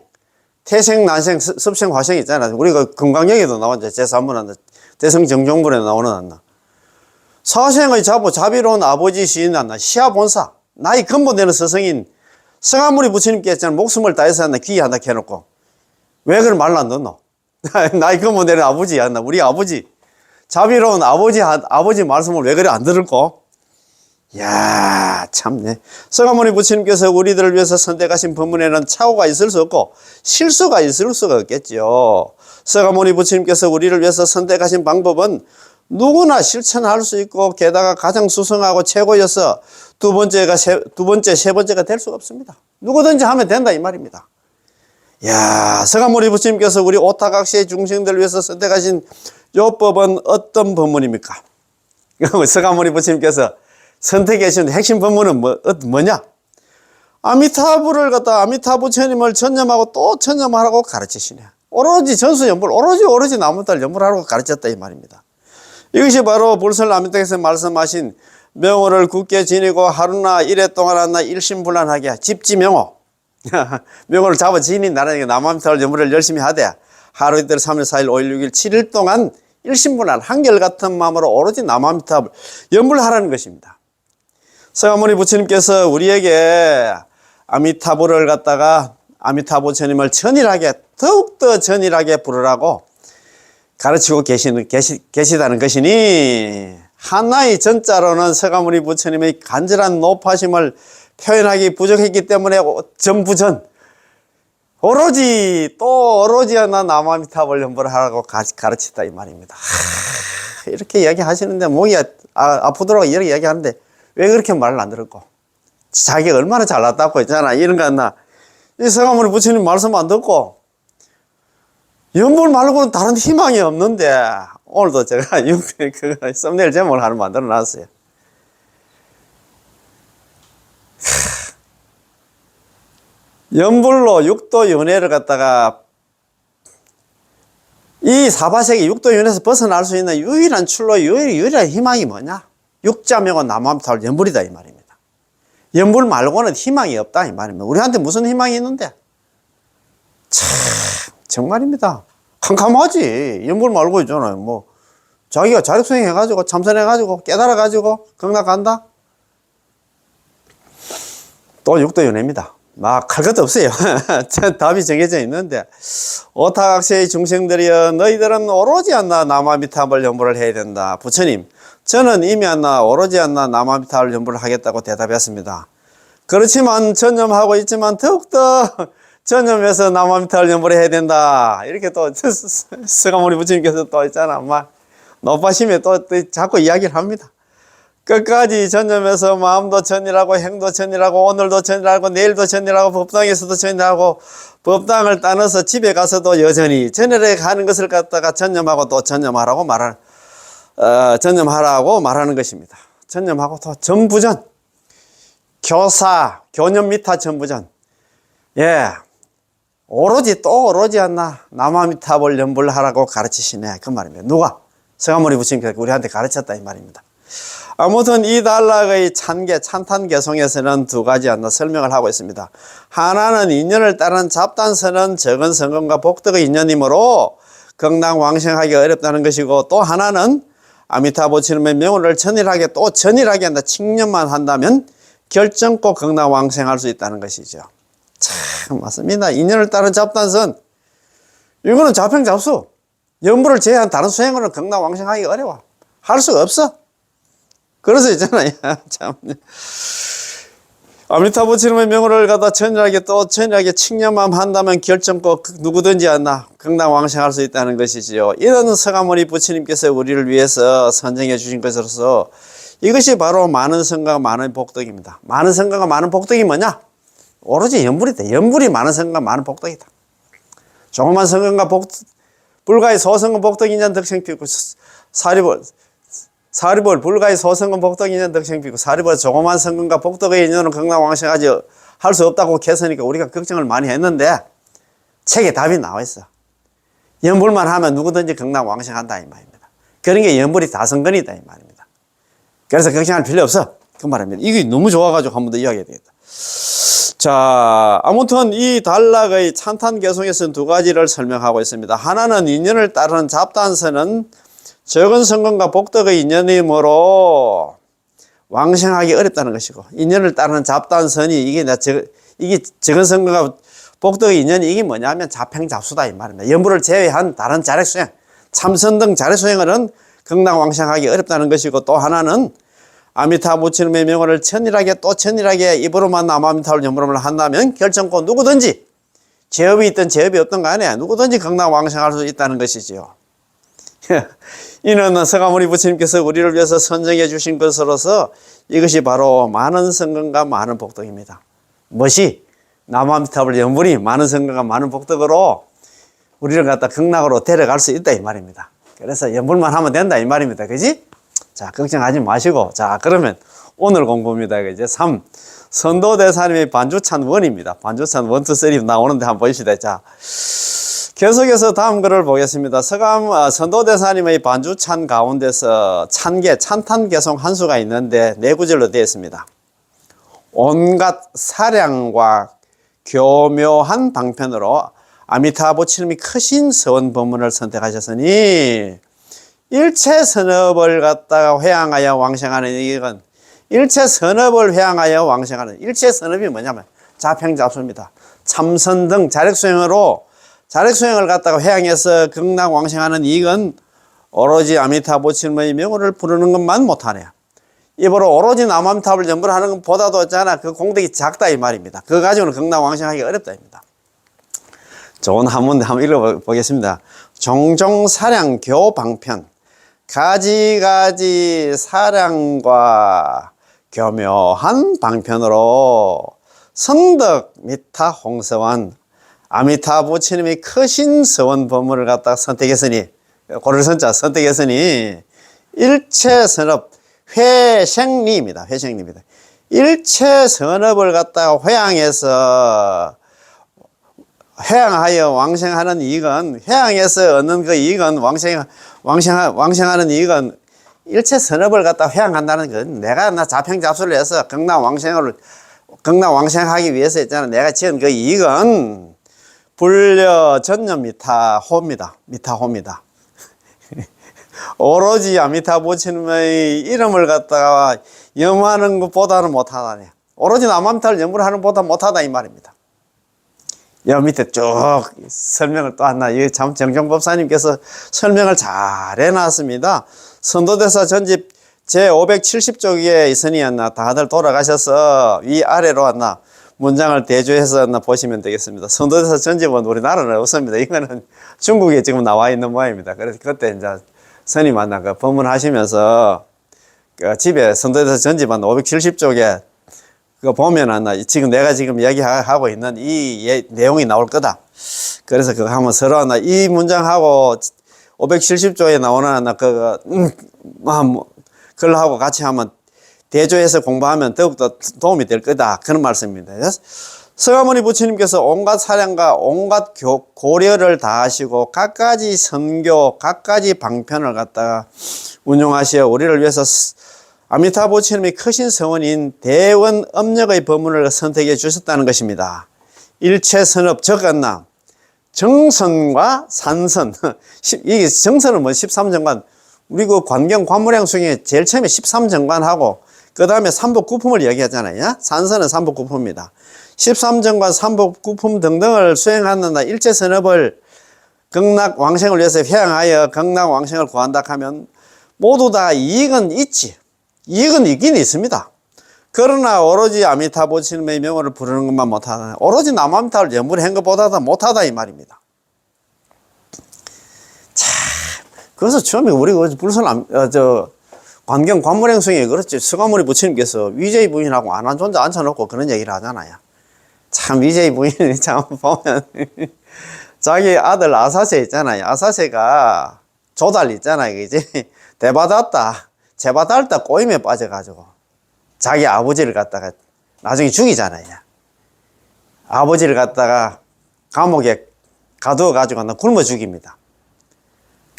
태생 난생 습생 화생 있잖아요. 우리가 금강경에도 나오죠. 제3분 한다. 대성정종분에 나오는 한다. 사생의 자비로운 아버지 시인 한다. 시야본사 나의 근본되는 스승인 서가모니 부처님께 했잖아. 목숨을 다해서 한다. 귀의한다 해놓고 왜 그걸 말을 안 듣노? 나의 근본되는 아버지 한다. 우리 아버지 자비로운 아버지 말씀을 왜 그래 안 들을꼬? 야, 참네. 서가모니 부처님께서 우리들을 위해서 선택하신 법문에는 착오가 있을 수 없고 실수가 있을 수가 없겠죠. 서가모니 부처님께서 우리를 위해서 선택하신 방법은 누구나 실천할 수 있고 게다가 가장 수성하고 최고여서 두 번째, 세 번째가 될 수가 없습니다. 누구든지 하면 된다 이 말입니다. 야, 서가모니 부처님께서 우리 오타각시의 중생들을 위해서 선택하신 요 법은 어떤 법문입니까? 서가모니 부처님께서 선택해 주신 핵심 법문은 뭐냐? 아미타불을 갖다 아미타 부처님을 전념하고 또 전념하라고 가르치시네. 오로지 전수연불, 오로지 나무달 연불하라고 가르쳤다 이 말입니다. 이것이 바로 불설 아미타께서 말씀하신 명호를 굳게 지니고 하루나 일해 동안 한나 일심불란하게 집지명호. 명호를 잡아 지니 나라니까 남아미타를 연불을 열심히 하되 하루 이틀 3일 4일 5일 6일 7일 동안 일심불란 한결같은 마음으로 오로지 남아미타를 연불하라는 것입니다. 서가모니 부처님께서 우리에게 아미타불을 갖다가 아미타 부처님을 전일하게 더욱더 전일하게 부르라고 가르치고 계시다는 것이니 하나의 전자로는 서가모니 부처님의 간절한 높아심을 표현하기 부족했기 때문에 전부전 오로지 하나 남아미타불 연불하라고 가르쳤다 이 말입니다. 이렇게 이야기하시는데 목이 아프더라고 이렇게 이야기하는데 왜 그렇게 말을 안 들었고 자기가 얼마나 잘났다고 했잖아 이런 거 같나. 이 서가모니 부처님 말씀 안 듣고 연불 말고는 다른 희망이 없는데 오늘도 제가 그 썸네일 제목을 하나 만들어 놨어요. 연불로 육도 윤회를 갖다가 이 사바세계 육도 윤회에서 벗어날 수 있는 유일한 출로 유일한 희망이 뭐냐? 육자명호 남아미타불 연불이다 이 말입니다. 연불 말고는 희망이 없다 이 말입니다. 우리한테 무슨 희망이 있는데? 참 정말입니다. 캄캄하지. 연불 말고 있잖아요. 뭐 자기가 자력수행 해가지고 참선해가지고 깨달아가지고 극락간다? 또 육도윤회입니다. 막 할 것도 없어요. 답이 정해져 있는데 오타각세의 중생들이여 너희들은 오로지 않나 남아미타불 연불을 해야 된다. 부처님 저는 이미 않나 오로지 않나 남아미타불 연불을 하겠다고 대답했습니다. 그렇지만 전념하고 있지만 더욱더 전념해서 남아미타불 연불을 해야 된다. 이렇게 또 서가모니 부처님께서 또 있잖아. 막 높아심에 또 자꾸 이야기를 합니다. 끝까지 전념해서 마음도 전이라고 행도 전이라고 오늘도 전이라고 내일도 전이라고 법당에서도 전이라고 법당을 따라서 집에 가서도 여전히 전열에 가는 것을 갖다가 전념하고 또 전념하라고 전념하라고 말하는 것입니다. 전념하고 또 전부전 교념 미타 전부전 오로지 않나 남아미타불 연불하라고 가르치시네 그 말입니다. 누가? 서가모니 부처님께서 우리한테 가르쳤다 이 말입니다. 아무튼 이 단락의 찬탄개송에서는 두 가지 않나 설명을 하고 있습니다. 하나는 인연을 따른 잡단서는 적은 성금과 복덕의 인연이므로 극락왕생하기 어렵다는 것이고 또 하나는 아미타 부처님의 명호를 전일하게 한다. 칭념만 한다면 결정코 극락왕생할 수 있다는 것이죠. 참 맞습니다. 인연을 따른 잡단선 이거는 자평잡수 연불을 제외한 다른 수행으로는 극락왕생하기 어려워. 할 수가 없어. 그래서 있잖아요. 참. 아미타 부처님의 명호를 갖다 전일하게 칭념만 한다면 결정코 누구든지 않나 극락왕생할 수 있다는 것이지요. 이런 서가모니 부처님께서 우리를 위해서 선정해 주신 것으로서 이것이 바로 많은 성과가 많은 복덕입니다. 많은 성과가 많은 복덕이 뭐냐? 오로지 연불이다. 연불이 많은 성과가 많은 복덕이다. 조그만 성과가 불가의 소성은 복덕이냐 덕생피고 사리볼 불가의 소성은 복덕이냐 덕생피고 사리볼 조그만 성금과 복덕의 인연은 극락왕생하지 할 수 없다고 캐서니까 우리가 걱정을 많이 했는데 책에 답이 나와 있어. 연불만 하면 누구든지 극락왕생한다 이 말입니다. 그런 게 연불이 다성근이다 이 말입니다. 그래서 걱정할 필요 없어 그 말입니다. 이게 너무 좋아가지고 한 번 더 이야기해야 되겠다. 자, 아무튼 이 단락의 찬탄개송에서는 두 가지를 설명하고 있습니다. 하나는 인연을 따르는 잡단서는 적은 성금과 복덕의 인연이므로 왕생하기 어렵다는 것이고, 인연을 따르는 잡단선이 이게 적은 성금과 복덕의 인연이 이게 뭐냐면 자평잡수다 이 말입니다. 연불을 제외한 다른 자력수행, 참선 등 자력수행은 극락왕생하기 어렵다는 것이고, 또 하나는 아미타 부처님의 명호를 천일하게 또 천일하게 입으로만 남아미타불 염불음을 한다면 결정코 누구든지 제업이 있든 제업이 없든 간에 누구든지 극락왕생할 수 있다는 것이지요. 이는 서가모니 부처님께서 우리를 위해서 선정해 주신 것으로서 이것이 바로 많은 성공과 많은 복덕입니다. 무엇이? 남아미타불 염불이 많은 성공과 많은 복덕으로 우리를 갖다 극락으로 데려갈 수 있다 이 말입니다. 그래서 염불만 하면 된다 이 말입니다. 그지? 자, 걱정하지 마시고, 자, 그러면 오늘 공부입니다. 이제 3. 선도대사님의 반주찬 원입니다. 반주찬 1, 2, 3 나오는데 한번 보시다. 자, 계속해서 다음 글을 보겠습니다. 선도대사님의 반주찬 가운데서 찬탄개송 한 수가 있는데 네 구절로 되어 있습니다. 온갖 사량과 교묘한 방편으로 아미타 부처님이 크신 서원 법문을 선택하셨으니 일체 선업을 갖다가 회항하여 왕생하는 이건 일체 선업을 회항하여 왕생하는 일체 선업이 뭐냐면 자평잡수입니다. 참선 등 자력수행을 갖다가 회항해서 극락 왕생하는 이건 오로지 아미타 부처님의 명호를 부르는 것만 못하네요. 입으로 오로지 남아미타불 염불하는 것보다도 있잖아 그 공덕이 작다 이 말입니다. 그거 가지고는 극락 왕생하기 어렵다입니다. 좋은 한문데 한번 읽어보겠습니다. 종종 사량 교방편 가지가지 사량과 교묘한 방편으로 성덕 미타 홍서원 아미타 부처님이 크신 서원 법문을 갖다가 선택했으니 고를선자 선택했으니 일체 선업 회생리입니다. 회생리입니다. 일체 선업을 갖다가 회항하여 왕생하는 이익은 회항해서 얻는 그 이익은 왕생하는 이익은 일체 선업을 갖다 회항한다는 건 내가 자평잡수를 해서 극락 왕생하기 위해서 있잖아. 내가 지은 그 이익은 불려 전념 미타호입니다. 미타호입니다. 오로지 아미타 부처님의 이름을 갖다가 염하는 것보다는 못하다네. 오로지 남아미타를 염불하는 것보다 못하다 이 말입니다. 여 밑에 쭉 설명을 또 하나, 이 참 정정법사님께서 설명을 잘 해놨습니다. 선도대사 전집 제570쪽에 있으니 다들 돌아가셔서 위아래로 문장을 대조해서 보시면 되겠습니다. 선도대사 전집은 우리나라는 없습니다. 이거는 중국에 지금 나와 있는 모양입니다. 그래서 그때 이제 스님 그 법문하시면서 그 집에 선도대사 전집은 570쪽에 그거 보면은 지금 내가 지금 이야기하고 있는 이 내용이 나올 거다. 그래서 그거 한번 서로 이 문장하고 570조에 나오는 그걸하고 같이 한번 대조해서 공부하면 더욱더 도움이 될 거다. 그런 말씀입니다. 서가모니 부처님께서 온갖 사량과 온갖 고려를 다하시고 갖가지 선교, 갖가지 방편을 갖다가 운용하시어 우리를 위해서 아미타 부처님이 크신 성원인 대원 음력의 법문을 선택해 주셨다는 것입니다. 일체 선업 적었나 정선과 산선 이게 정선은 13정관 우리 그 관경 관무량 중에 제일 처음에 13정관하고 그 다음에 삼복구품을 얘기하잖아요. 산선은 삼복구품입니다. 13정관 삼복구품 등등을 수행하는 일체 선업을 극락 왕생을 위해서 회항하여 극락 왕생을 구한다 하면 모두 다 이익은 있지. 이익은 있긴 있습니다. 그러나 오로지 아미타 부처님의 명호를 부르는 것만 못하다. 오로지 남아미타를 염불한 것보다 못하다 이 말입니다. 참, 그래서 처음에 우리 불선 관경 관무량성에 그렇지 서가모니 부처님께서 위제이 부인하고 안한존자 앉혀놓고 그런 얘기를 하잖아요. 참 위제이 부인이 참 보면 자기 아들 아사세 있잖아요. 아사세가 조달 있잖아요. 그지? 대받았다. 재받았다 꼬임에 빠져가지고 자기 아버지를 갖다가 나중에 죽이잖아요. 아버지를 갖다가 감옥에 가두어가지고 굶어 죽입니다.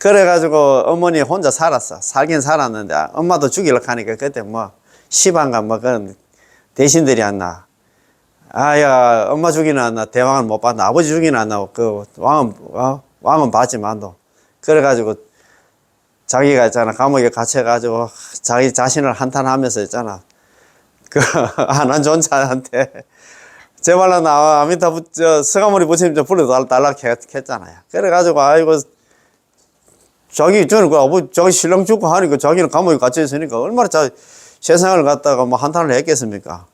그래가지고 어머니 혼자 살았어. 살긴 살았는데 엄마도 죽이려고 하니까 그때 시방가 그런 대신들이 아야 엄마 죽이는 대왕은 못 받나 아버지 죽이는 그 왕은 받지만도 그래가지고 자기가 있잖아 감옥에 갇혀가지고 자기 자신을 한탄하면서 있잖아 그 안한존자한테 제발로 나와 아미타 서가모니 부처님 좀 불러달라 했잖아요. 그래가지고 아이고 저는 그 아버지, 자기 신랑 죽고 하니까 자기는 감옥에 갇혀 있으니까 얼마나 세상을 갖다가 뭐 한탄을 했겠습니까?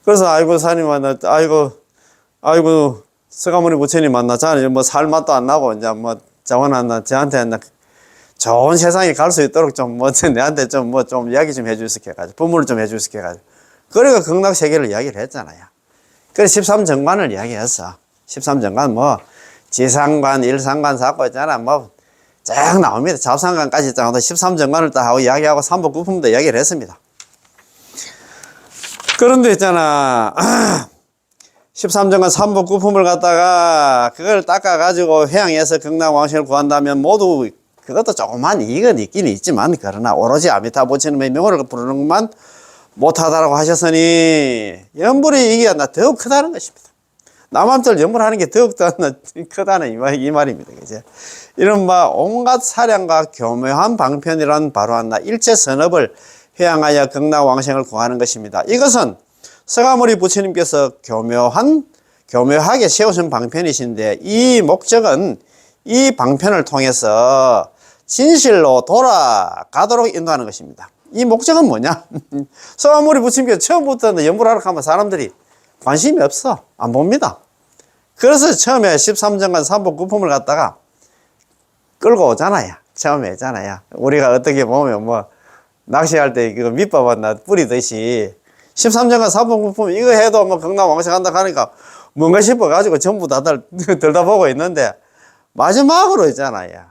그래서, 아이고, 사님 만나, 아이고, 서가모니 부처님 만나, 자는 뭐 살 맛도 안 나고, 이제 뭐, 자원한나, 저한테 좋은 세상에 갈 수 있도록 좀, 뭐, 내한테 좀, 뭐, 좀 이야기 좀 해줄 수 있게 해가지고, 부모를 좀 해줄 수 있게 해가지고. 그러니까 극락세계를 이야기를 했잖아요. 그래서 13정관을 이야기했어. 13정관, 뭐, 지상관, 일상관, 사고 있잖아. 뭐, 쫙 나옵니다. 잡상관까지 쫙 나오고, 13정관을 딱 하고 이야기하고, 삼복구품도 이야기를 했습니다. 그런데 있잖아. 13정관 삼복구품을 갖다가, 그걸 닦아가지고 회양해서 극락왕신을 구한다면 모두 그것도 조그만 이익은 있긴 있지만, 그러나 오로지 아미타부처님의 명호를 부르는 것만 못하다라고 하셨으니, 연불의 이익이 더욱 크다는 것입니다. 남한들 연불하는 게 더욱 크다는 이 말입니다. 그죠? 이른바 온갖 사량과 교묘한 방편이란 바로 한나 일체 선업을 회양하여 극락왕생을 구하는 것입니다. 이것은 서가모니 부처님께서 교묘하게 세우신 방편이신데, 이 목적은 이 방편을 통해서 진실로 돌아가도록 인도하는 것입니다. 이 목적은 뭐냐? 서가모니 부처님께서 처음부터 연불하러 가면 사람들이 관심이 없어. 안 봅니다. 그래서 처음에 13정관 삼복구품을 갖다가 끌고 오잖아요. 처음에 했잖아요. 우리가 어떻게 보면 뭐, 낚시할 때 그 밑밥 하나 뿌리듯이 13정관 삼복구품 이거 해도 뭐 극락왕생 한다 하니까 뭔가 싶어가지고 전부 다들 들다보고 있는데, 마지막으로 있잖아요.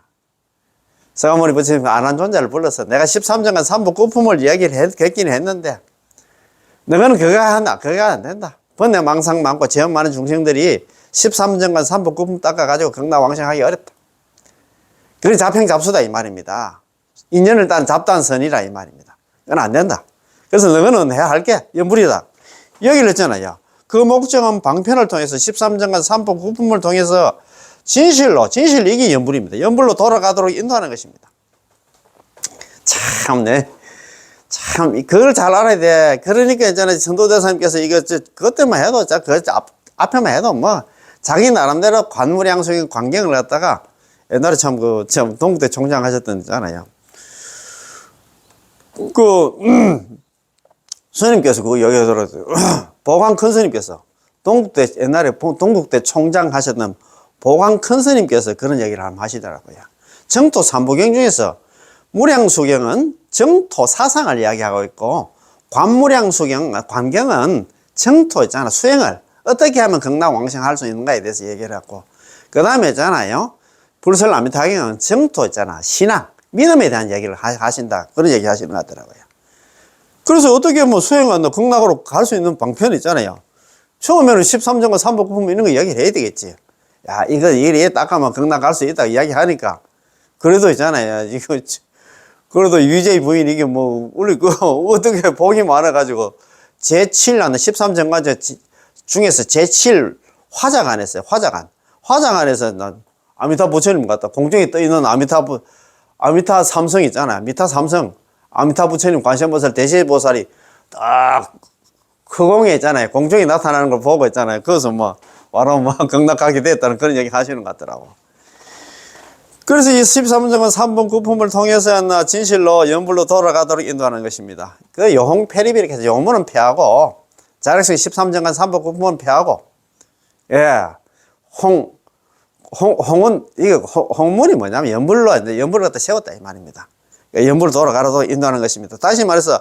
서가모니 부처님 안한존자를 불러서 내가 13정관 삼복구품을 이야기를 했긴 했는데, 너는 그거 안 된다. 번뇌 망상 많고 죄업 많은 중생들이 13정관 삼복구품 닦아가지고 극락왕생하기 어렵다. 그게 잡행잡수다 이 말입니다. 인연을 딴 잡단 선이라 이 말입니다. 그건 안 된다. 그래서 너는 해야 할게 연불이다. 여기를 했잖아요. 그 목적은 방편을 통해서 13정관 삼복구품을 통해서 진실 이게 연불입니다. 연불로 돌아가도록 인도하는 것입니다. 참네. 참, 그걸 잘 알아야 돼. 그러니까 있잖아요. 선도대사님께서 그것 때문에 해도, 앞에만 해도 뭐, 자기 나름대로 관무량속인 광경을 갖다가 옛날에 참 동국대 총장 하셨던 있잖아요. 스님께서 여기에 들어서, 보광 큰 스님께서, 옛날에 동국대 총장 하셨던 보광 큰 스님께서 그런 얘기를 한번 하시더라고요. 정토 삼부경 중에서 무량수경은 정토 사상을 이야기하고 있고, 관경은 정토 있잖아. 수행을 어떻게 하면 극락왕생할 수 있는가에 대해서 얘기를 했고, 그 다음에 있잖아요. 불설아미타경은 정토 있잖아. 신앙, 믿음에 대한 얘기를 하신다. 그런 얘기 하시는 것 같더라고요. 그래서 어떻게 뭐 수행은 극락으로 갈 수 있는 방편이 있잖아요. 처음에는 13정과 삼복구품 이런 거 이야기를 해야 되겠지. 야, 이래 닦아면 극락 갈 수 있다 이야기하니까. 그래도 있잖아요. 그래도 유재희 부인 이게 뭐, 우리 어떻게 복이 많아가지고, 제7 13정관 중에서 제7 화자간 했어요. 화자간에서 난 아미타 부처님 같다. 공중에 떠 있는 아미타 삼성 있잖아요. 아미타 삼성. 아미타 부처님 관세음보살 대시보살이 딱 허공에 있잖아요. 공중에 나타나는 걸 보고 있잖아요. 그래서 뭐, 바로 뭐, 극락하게 됐다는 그런 얘기 하시는 것 같더라고. 그래서 이 13정관 3번 구품을 통해서 진실로 연불로 돌아가도록 인도하는 것입니다. 그 요홍 패립 이렇게 해서 요문은 피하고, 자력성 13정관 3번 구품은 피하고, 예, 홍은, 이게 홍문이 뭐냐면 연불을 갖다 세웠다 이 말입니다. 연불로 돌아가도록 인도하는 것입니다. 다시 말해서,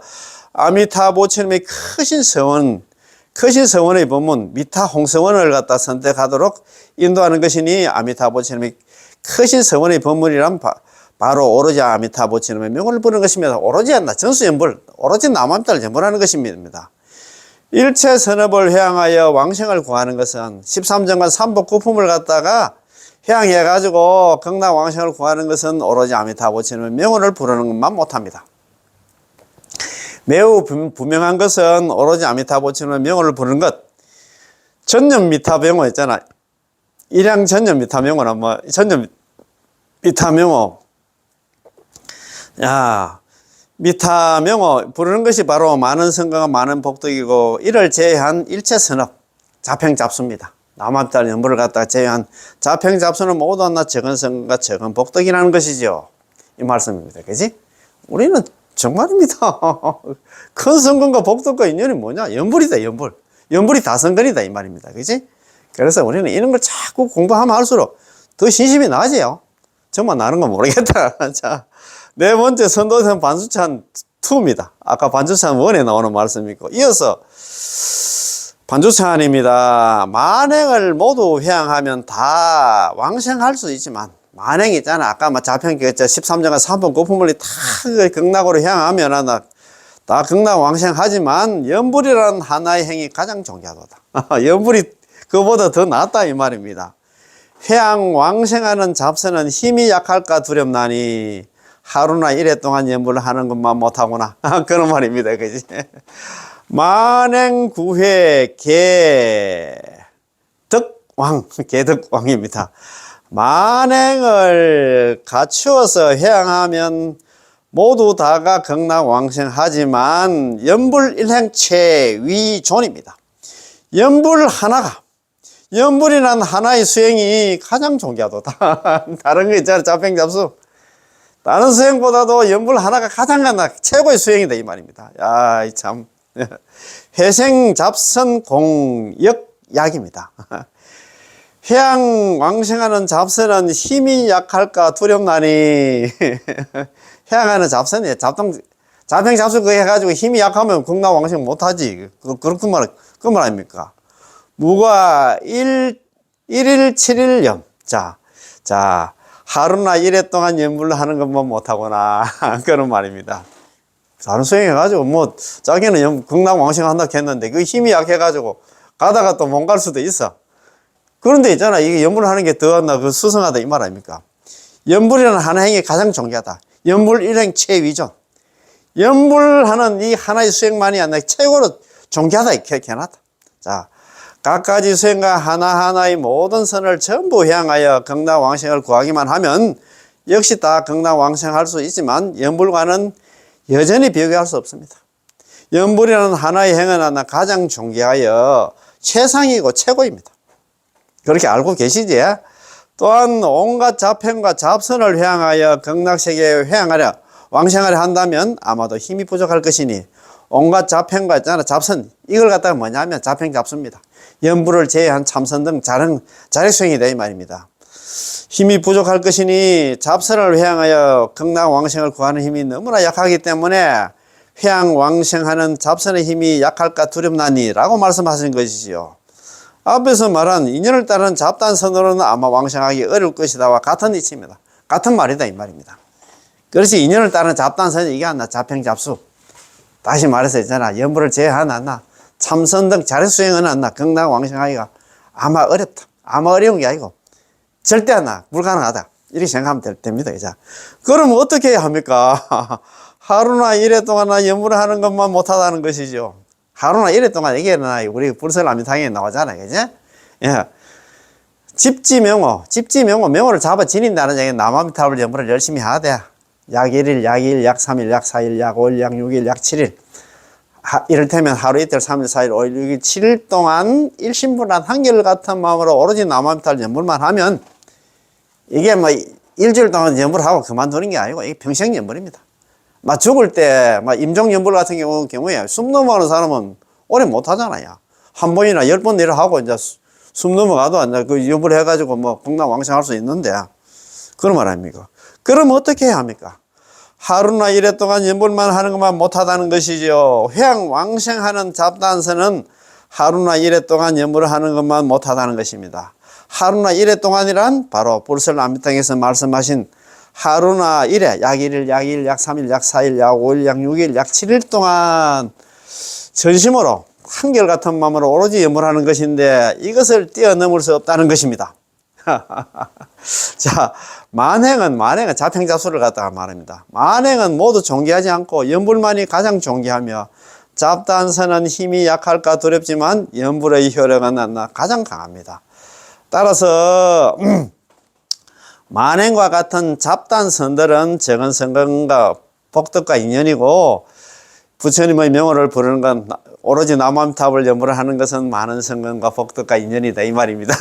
아미타부처님의 크신 서원의 법문, 미타 홍서원을 갖다 선택하도록 인도하는 것이니, 아미타부처님의 크신 서원의 법문이란 바로 오로지 아미타부처님의 명을 부르는 것입니다. 오로지 전수연불, 오로지 남아미타를 전불하는 것입니다. 일체 선업을 회양하여 왕생을 구하는 것은 13정관 삼복구품을 갖다가 회양해가지고 극락왕생을 구하는 것은 오로지 아미타부처님의 명을 부르는 것만 못합니다. 매우 분명한 것은 오로지 아미타부처님의 명을 부르는 것. 전념미타명호 있잖아. 일양 전념미타명호는 뭐, 미타명호. 야, 미타명호 부르는 것이 바로 많은 성과가 많은 복덕이고, 이를 제외한 일체 선업, 잡행잡수입니다. 남한달 연불을 갖다가 제외한 자평잡수는 모두 하나 적은 선과 적은 복덕이라는 것이죠. 이 말씀입니다. 그지? 우리는 정말입니다. 큰 선근과 복덕과 인연이 뭐냐? 연불이다, 연불. 연불이 다선근이다, 이 말입니다. 그지? 그래서 우리는 이런 걸 자꾸 공부하면 할수록 더 신심이 나지요. 정말 나는 건 모르겠다. 자, 네 번째 선도선 반수찬 2입니다. 아까 반수찬 1에 나오는 말씀이고, 이어서 반주찬입니다. 만행을 모두 회항하면 다 왕생할 수 있지만, 만행 있잖아. 아까 자평 13장과 3번 고품물이 다 극락으로 향하면 다 극락 왕생하지만 연불이라는 하나의 행이 가장 존귀하도다. 연불이 그보다 더 낫다 이 말입니다. 회항 왕생하는 잡선은 힘이 약할까 두렵나니 하루나 이래 동안 연불을 하는 것만 못하구나. 그런 말입니다. 그지? 만행구회 개덕왕입니다. 만행을 갖추어서 회항하면 모두 다가 극락왕생하지만 연불일행 최위존입니다. 연불이란 하나의 수행이 가장 존귀하도다. 다른 거 있잖아, 자평잡수. 다른 수행보다도 연불 하나가 가장 최고의 수행이다 이 말입니다. 야, 참. 회생 잡선 공역약입니다. 회항 왕생하는 잡선은 힘이 약할까 두렵나니 회항하는 잡선이 자평잡수 그거 해가지고 힘이 약하면 극락 왕생 못하지. 그 말 아닙니까? 무가 1일 7일염. 자, 하루나 일해 동안 연불을 하는 것만 못하구나. 그런 말입니다. 다른 수행해가지고, 자기는 극락 왕생 한다고 했는데, 그 힘이 약해가지고, 가다가 또 못 갈 수도 있어. 그런데 있잖아. 이게 연불을 하는 게 더 수성하다, 이 말 아닙니까? 연불이라는 하나 행이 가장 존귀하다. 연불 일행 최위존. 연불하는 이 하나의 수행만이 아니라 최고로 존귀하다, 이렇게 해놨다. 자, 각가지 수행과 하나하나의 모든 선을 전부 향하여 극락 왕생을 구하기만 하면, 역시 다 극락 왕생할 수 있지만, 연불과는 여전히 비교할 수 없습니다. 연불이라는 하나의 행은 가장 존귀하여 최상이고 최고입니다. 그렇게 알고 계시지? 또한 온갖 자평과 잡선을 회항하여 극락세계에 회항하려 왕생하려 한다면 아마도 힘이 부족할 것이니 온갖 자평과 있잖아, 잡선, 이걸 갖다가 뭐냐면 자평잡수입니다. 연불을 제외한 참선 등 자력수행이다 이 말입니다. 힘이 부족할 것이니 잡선을 회항하여 극락 왕생을 구하는 힘이 너무나 약하기 때문에 회항 왕생하는 잡선의 힘이 약할까 두렵나니 라고 말씀하신 것이지요. 앞에서 말한 인연을 따르는 잡단선으로는 아마 왕생하기 어려울 것이다와 같은 이치입니다. 같은 말이다 이 말입니다. 그렇지, 인연을 따르는 잡단선이 이게 하나 자평잡수. 다시 말해서 있잖아, 연불을 제외하나 참선 등 자력수행은 않나 극락 왕생하기가 아마 어렵다. 아마 어려운 게 아니고 절대 하나 불가능하다. 이렇게 생각하면 됩니다. 자, 그럼 어떻게 해야 합니까? 하루나 일해 동안 연불을 하는 것만 못하다는 것이죠. 하루나 일해 동안 얘기해나 우리 불설암미탕에 나오잖아요. 그지? 예. 명호를 잡아 지닌다는 얘기는 남아미탑을 연불을 열심히 해야 돼. 약 1일, 약 2일, 약 3일, 약 4일, 약 5일, 약 6일, 약 7일. 이를테면 하루 이틀, 3일, 4일, 5일, 6일, 7일 동안 일심불란 한결같은 마음으로 오로지 남아미탈 연불만 하면 이게 일주일 동안 연불하고 그만두는 게 아니고 이게 평생 연불입니다. 죽을 때 임종 연불 같은 경우에 숨 넘어가는 사람은 오래 못 하잖아요. 한 번이나 10번 내려 하고 이제 숨 넘어가도 이제 그 연불 해가지고 극락 왕생할 수 있는데 그런 말 아닙니까? 그럼 어떻게 해야 합니까? 하루나 일해 동안 연불만 하는 것만 못하다는 것이죠. 회항 왕생하는 잡단선은 하루나 일해 동안 연불을 하는 것만 못하다는 것입니다. 하루나 일해 동안이란 바로 불설암미탕에서 말씀하신 하루나 일해, 약 1일, 약 2일, 약 3일, 약 4일, 약 5일, 약 6일, 약 7일 동안 전심으로 한결같은 마음으로 오로지 연불하는 것인데 이것을 뛰어넘을 수 없다는 것입니다. 자, 만행은 자평잡수를 갖다가 말합니다. 만행은 모두 존귀하지 않고 연불만이 가장 존귀하며 잡단선은 힘이 약할까 두렵지만 연불의 효력은 가장 강합니다. 따라서 만행과 같은 잡단선들은 적은 선근과 복덕과 인연이고 부처님의 명호를 부르는 건 오로지 남암탑을 연불을 하는 것은 많은 성근과 복덕과 인연이다 이 말입니다.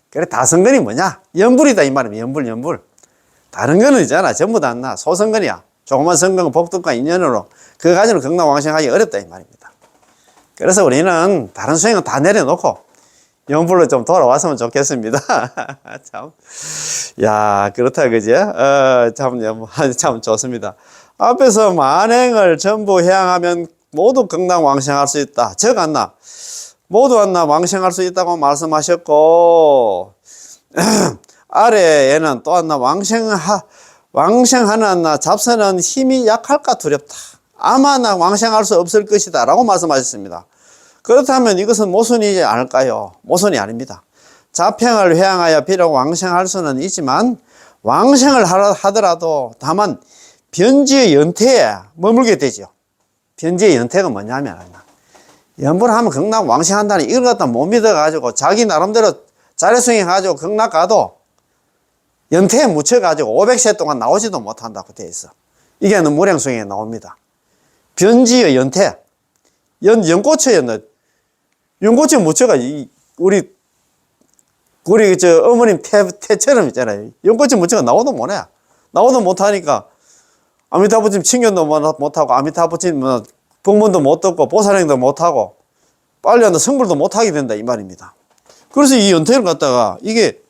그래 다 성근이 뭐냐? 연불이다 이 말입니다. 연불. 다른 거는 있잖아. 전부 다 안 나. 소성근이야. 조그만 성근 복덕과 인연으로 그거 가지고 극락왕생하기 어렵다 이 말입니다. 그래서 우리는 다른 수행은 다 내려놓고 연불로 좀 돌아왔으면 좋겠습니다. 참, 야, 그렇다, 그지? 참 좋습니다. 앞에서 만행을 전부 해양하면 모두 극락왕생할 수 있다. 적 안 나. 모두 안 나 왕생할 수 있다고 말씀하셨고, 아래에는 또 안 나 왕생하는 안 나 잡선은 힘이 약할까 두렵다. 아마 나 왕생할 수 없을 것이다. 라고 말씀하셨습니다. 그렇다면 이것은 모순이지 않을까요? 모순이 아닙니다. 자평을 회항하여 비록 왕생할 수는 있지만 왕생을 하더라도 다만 변지의 연태에 머물게 되죠. 변지의 연태가 뭐냐면 연불을 하면 극락 왕생한다니 이걸 갖다 못 믿어가지고 자기 나름대로 자례수행해가지고 극락 가도 연태에 묻혀가지고 500세 동안 나오지도 못한다고 되어 있어. 이게 무량수행에 나옵니다. 변지의 연태, 연꽃에 묻혀가, 우리 어머님 태처럼 있잖아요. 연꽃에 묻혀가 나오도 못해. 나오도 못하니까, 아미타부침 칭견도 못하고, 아미타부침 법문도 못 듣고, 보살행도 못하고, 빨리 한다 성불도 못하게 된다, 이 말입니다. 그래서 이 연태를 갖다가, 이게,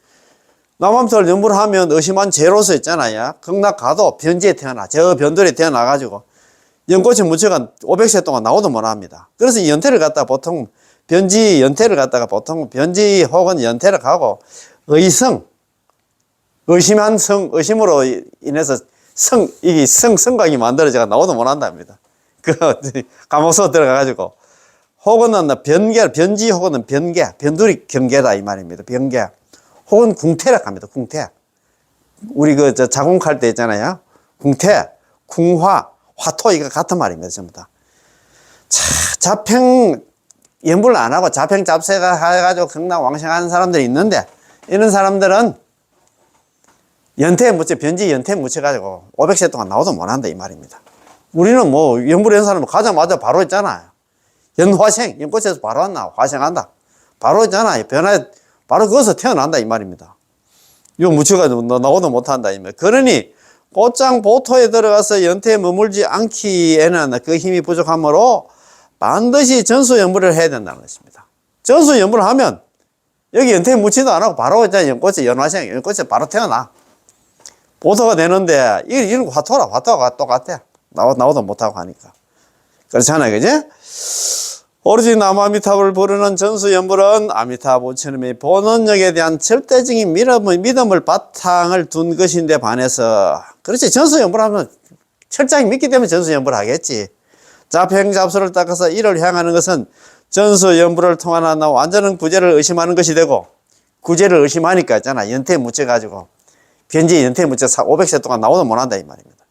남암탈 연불을 하면 의심한 죄로서 있잖아요. 극락 가도 변지에 태어나, 저 변돌에 태어나가지고, 연꽃에 묻혀가 500세 동안 나오도 못합니다. 그래서 이 연태를 갖다가 보통 변지 연태를 갖다가 보통 변지 혹은 연태를 가고 의심한 의심으로 인해서 성각이 만들어져가 나오도 못한답니다. 그 감옥소 들어가가지고 혹은 변지 혹은 변두리 경계다 이 말입니다. 변계 혹은 궁태라 합니다. 궁태. 우리 자궁칼 때 있잖아요. 궁태, 궁화, 화토 이거 같은 말입니다. 전부 다. 자평 연불을 안 하고 자평 잡세가 해가지고 극락 왕생하는 사람들이 있는데 이런 사람들은 연태에 묻혀 변지 연태에 묻혀가지고 500세 동안 나오도 못한다 이 말입니다. 우리는 뭐 연불을 한 사람은 가자마자 바로 있잖아요. 연화생 연꽃에서 바로 왔나 화생한다. 바로 있잖아요. 변화에 바로 거기서 태어난다 이 말입니다. 이거 묻혀가지고 나오도 못한다 이 말. 그러니 꽃장 보토에 들어가서 연태에 머물지 않기에는 그 힘이 부족하므로 반드시 전수연불을 해야 된다는 것입니다. 전수연불을 하면 여기 연태에 묻지도 안 하고 바로 연꽃에 연화생, 연꽃에 바로 태어나. 보토가 되는데 이런 화토가 똑같아. 나오도 못하고 하니까. 그렇잖아요. 그지? 오로지 남아미탑을 부르는 전수연불은 아미타 부처님의 본원력에 대한 절대적인 믿음을 바탕을 둔 것인데 반해서 그렇지 전수연불 하면 철저히 믿기 때문에 전수연불 하겠지. 자평잡수를 닦아서 이를 향하는 것은 전수연불을 통한 완전한 구제를 의심하는 것이 되고 구제를 의심하니까 있잖아. 연태에 묻혀가지고 변지 연태에 묻혀 500세 동안 나오도 못한다 이 말입니다.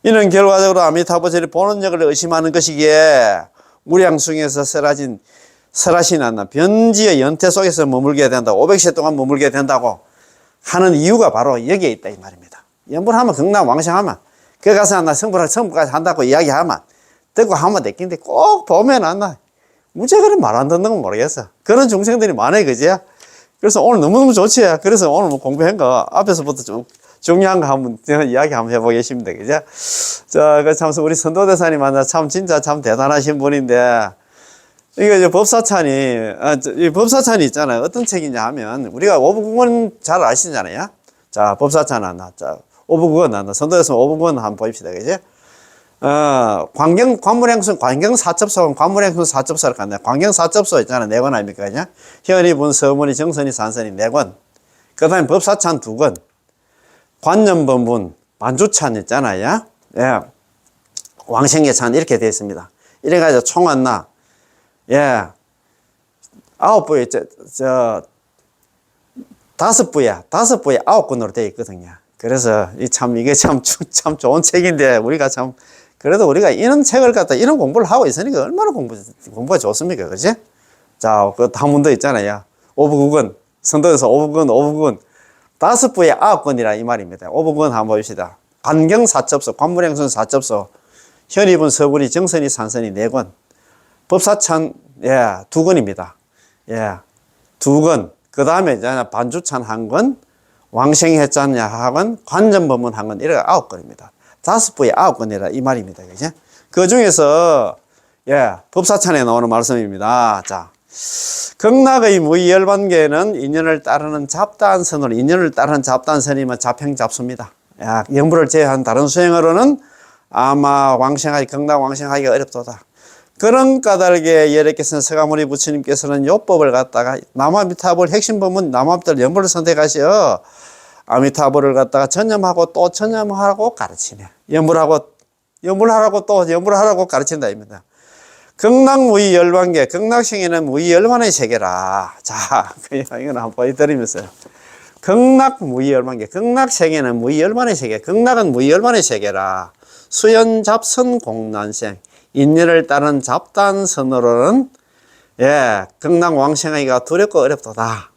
이는 결과적으로 아미타 부처님의 본원력을 의심하는 것이기에 무량숭에서 설하신 않나 변지의 연태 속에서 머물게 된다. 500세 동안 머물게 된다고 하는 이유가 바로 여기에 있다 이 말입니다. 연불하면 극락 왕생하면 그 가서 나 성불까지 한다고 이야기하면 듣고 하면 됐긴데 꼭 보면 안나 무죄 그런 말 안 듣는 건 모르겠어. 그런 중생들이 많아요 그지야. 그래서 오늘 너무너무 좋지. 그래서 오늘 뭐 공부한 거 앞에서부터 좀 중요한 거 한번 이야기 한번 해보겠습니다. 그죠? 자, 그 참, 우리 선도대사님 참, 진짜 참 대단하신 분인데, 이거 이제 이 법사찬이 있잖아요. 어떤 책이냐 하면, 우리가 오부국원 잘 아시잖아요. 자, 법사찬 하나, 자, 오부국원 하나, 선도대사 오부국원 한번 보입시다. 그죠? 관경사첩소, 관물행sun 사첩소를 갔네. 관경사첩소 있잖아요. 4권 아닙니까? 그죠? 현이분, 서문이, 정선이, 산선이 4권. 그 다음에 법사찬 2권. 관념법문, 만주찬 있잖아요. 예. 왕생계찬 이렇게 되어 있습니다. 이래가지고 총한나, 예. 9부에, 5부에 9권으로 되어 있거든요. 그래서 이게 참 좋은 책인데, 그래도 우리가 이런 책을 갖다 이런 공부를 하고 있으니까 얼마나 공부가 좋습니까? 그지? 자, 그 다문도 있잖아요. 오부국은, 선도에서 오부국은, 5부에 9권이라 이 말입니다. 오부권 한번 봅시다. 관경사첩소, 관물행sun 사첩소, 현이분, 서분이, 정선이, 산선이 4권. 법사천, 예, 2건입니다. 예, 2건. 그 다음에 이제 반주천 1건, 왕생해짠 한 관전법문 1건, 이렇게 9건입니다. 5부에 9건이라 이 말입니다. 그죠? 그 중에서, 예, 법사천에 나오는 말씀입니다. 자, 극락의 무의열반계는 인연을 따르는 잡다한선으로, 인연을 따르는 잡다한선이면 잡행잡수입니다. 야, 영부를 제외한 다른 수행으로는 아마 왕생하기, 극락 왕생하기가 어렵도다. 그런 까닭에 여래께서는 서가모니 부처님께서는 요법을 갖다가 남아미타불 핵심 법문 남아미타불 연불을 선택하셔 아미타불을 갖다가 전념하고 또 전념하라고 가르치네. 연불하라고 또 연불하라고 가르친다 입니다. 극락무의 열반계, 극락생에는 무의 열반의 세계라. 자, 그냥 이건 한번 보여드리면서 극락무의 열반계, 극락생에는 무의 열반의 세계, 극락은 무의 열반의 세계라. 수연잡선 공난생, 인연을 따른 잡단선으로는 예, 극락 왕생하기가 두렵고 어렵도다.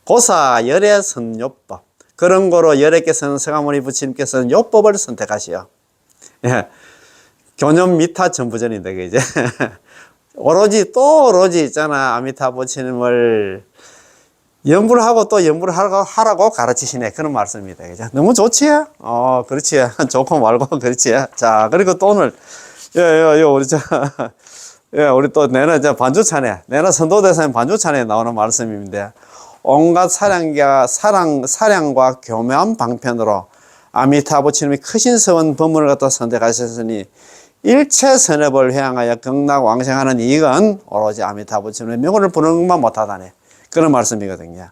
고사 열의 선요법, 그런 거로 열애께서는 서가모니 부처님께서는 요법을 선택하시오. 예, 교념 미타 전부전인데 그제 오로지 있잖아 아미타 부처님을 연불하고 또 연불하라고 가르치시네. 그런 말씀입니다. 그죠? 너무 좋지? 그렇지. 좋고 말고, 그렇지. 자, 그리고 또 오늘, 우리 또 내나 반주찬에, 내나 선도대사님 반주찬에 나오는 말씀인데, 온갖 사량과 교묘한 방편으로 아미타 부처님이 크신 서원 법문을 갖다 선택하셨으니, 일체 선업을 회항하여 극락 왕생하는 이익은 오로지 아미타 부처님의 명을 부르는 것만 못하다네. 그런 말씀이거든요.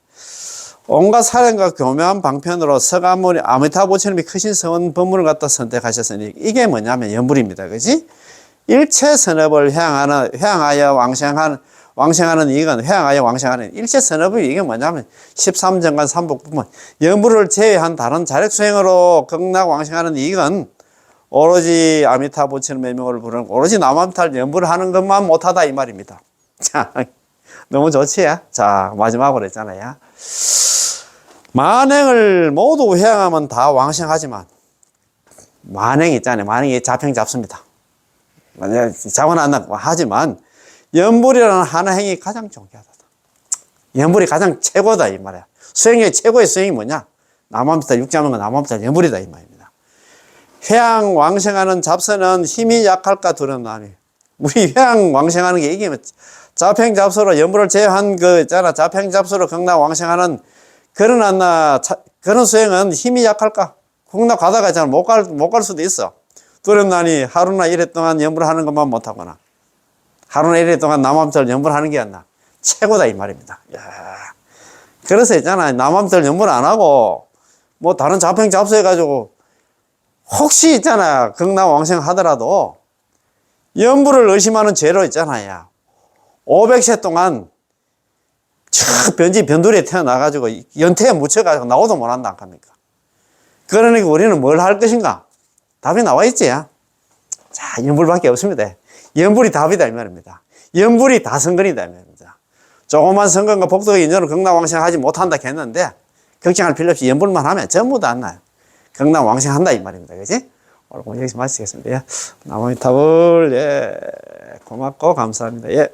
온갖 사량과 교묘한 방편으로 서가모니 아미타 부처님이 크신 서원 법문을 갖다 선택하셨으니 이게 뭐냐면 연불입니다. 그지? 일체 선업을 회항하여 왕생하는 이익은 회항하여 왕생하는 일체 선업이 이게 뭐냐면 13정간 삼복법문 연불을 제외한 다른 자력수행으로 극락 왕생하는 이익은 오로지 아미타 부처님의 명을 부르는 오로지 남아미타를 연불을 하는 것만 못하다 이 말입니다. 자, 너무 좋지? 자, 마지막으로 했잖아요. 만행을 모두 회항하면 다 왕생하지만, 만행 있잖아요. 만행이 잡행잡습니다. 잡은 안 나고 하지만, 연불이라는 하나 행이 가장 존귀하다. 연불이 가장 최고다, 이 말이야. 수행의 최고의 수행이 뭐냐? 남아미타 육자문과 남아미타 연불이다, 이 말입니다. 회항 왕생하는 잡선은 힘이 약할까 두렵나니. 우리 회항 왕생하는 게 이게 잡행잡소로 연불을 제외한 잡행잡소로 극락 왕생하는 그런 수행은 힘이 약할까? 극락 가다가 잘 못 갈 수도 있어. 두렵나니 하루나 이래 동안 연불을 하는 것만 못하거나 하루나 이래 동안 남아미타를 연불을 하는 게 낫나. 최고다 이 말입니다. 야. 그래서 있잖아. 남아미타를 연불 안 하고 뭐 다른 잡행잡소 해가지고 혹시 있잖아. 극락 왕생 하더라도 연불을 의심하는 죄로 있잖아요. 500세 동안 변두리에 태어나가지고 연태에 묻혀가지고 나오도 못한다 안 합니까? 그러니까 우리는 뭘 할 것인가? 답이 나와 있지. 자, 연불밖에 없습니다. 연불이 답이다 이 말입니다. 연불이 다 성근이다 이 말입니다. 조그만 성근과 복덕의 인연으로 극락왕생하지 못한다 했는데 걱정할 필요 없이 연불만 하면 전부 다 안 나요. 극락왕생한다 이 말입니다. 그지? 오늘 여기서 마치겠습니다. 예. 남아미타불, 예. 고맙고 감사합니다. 예.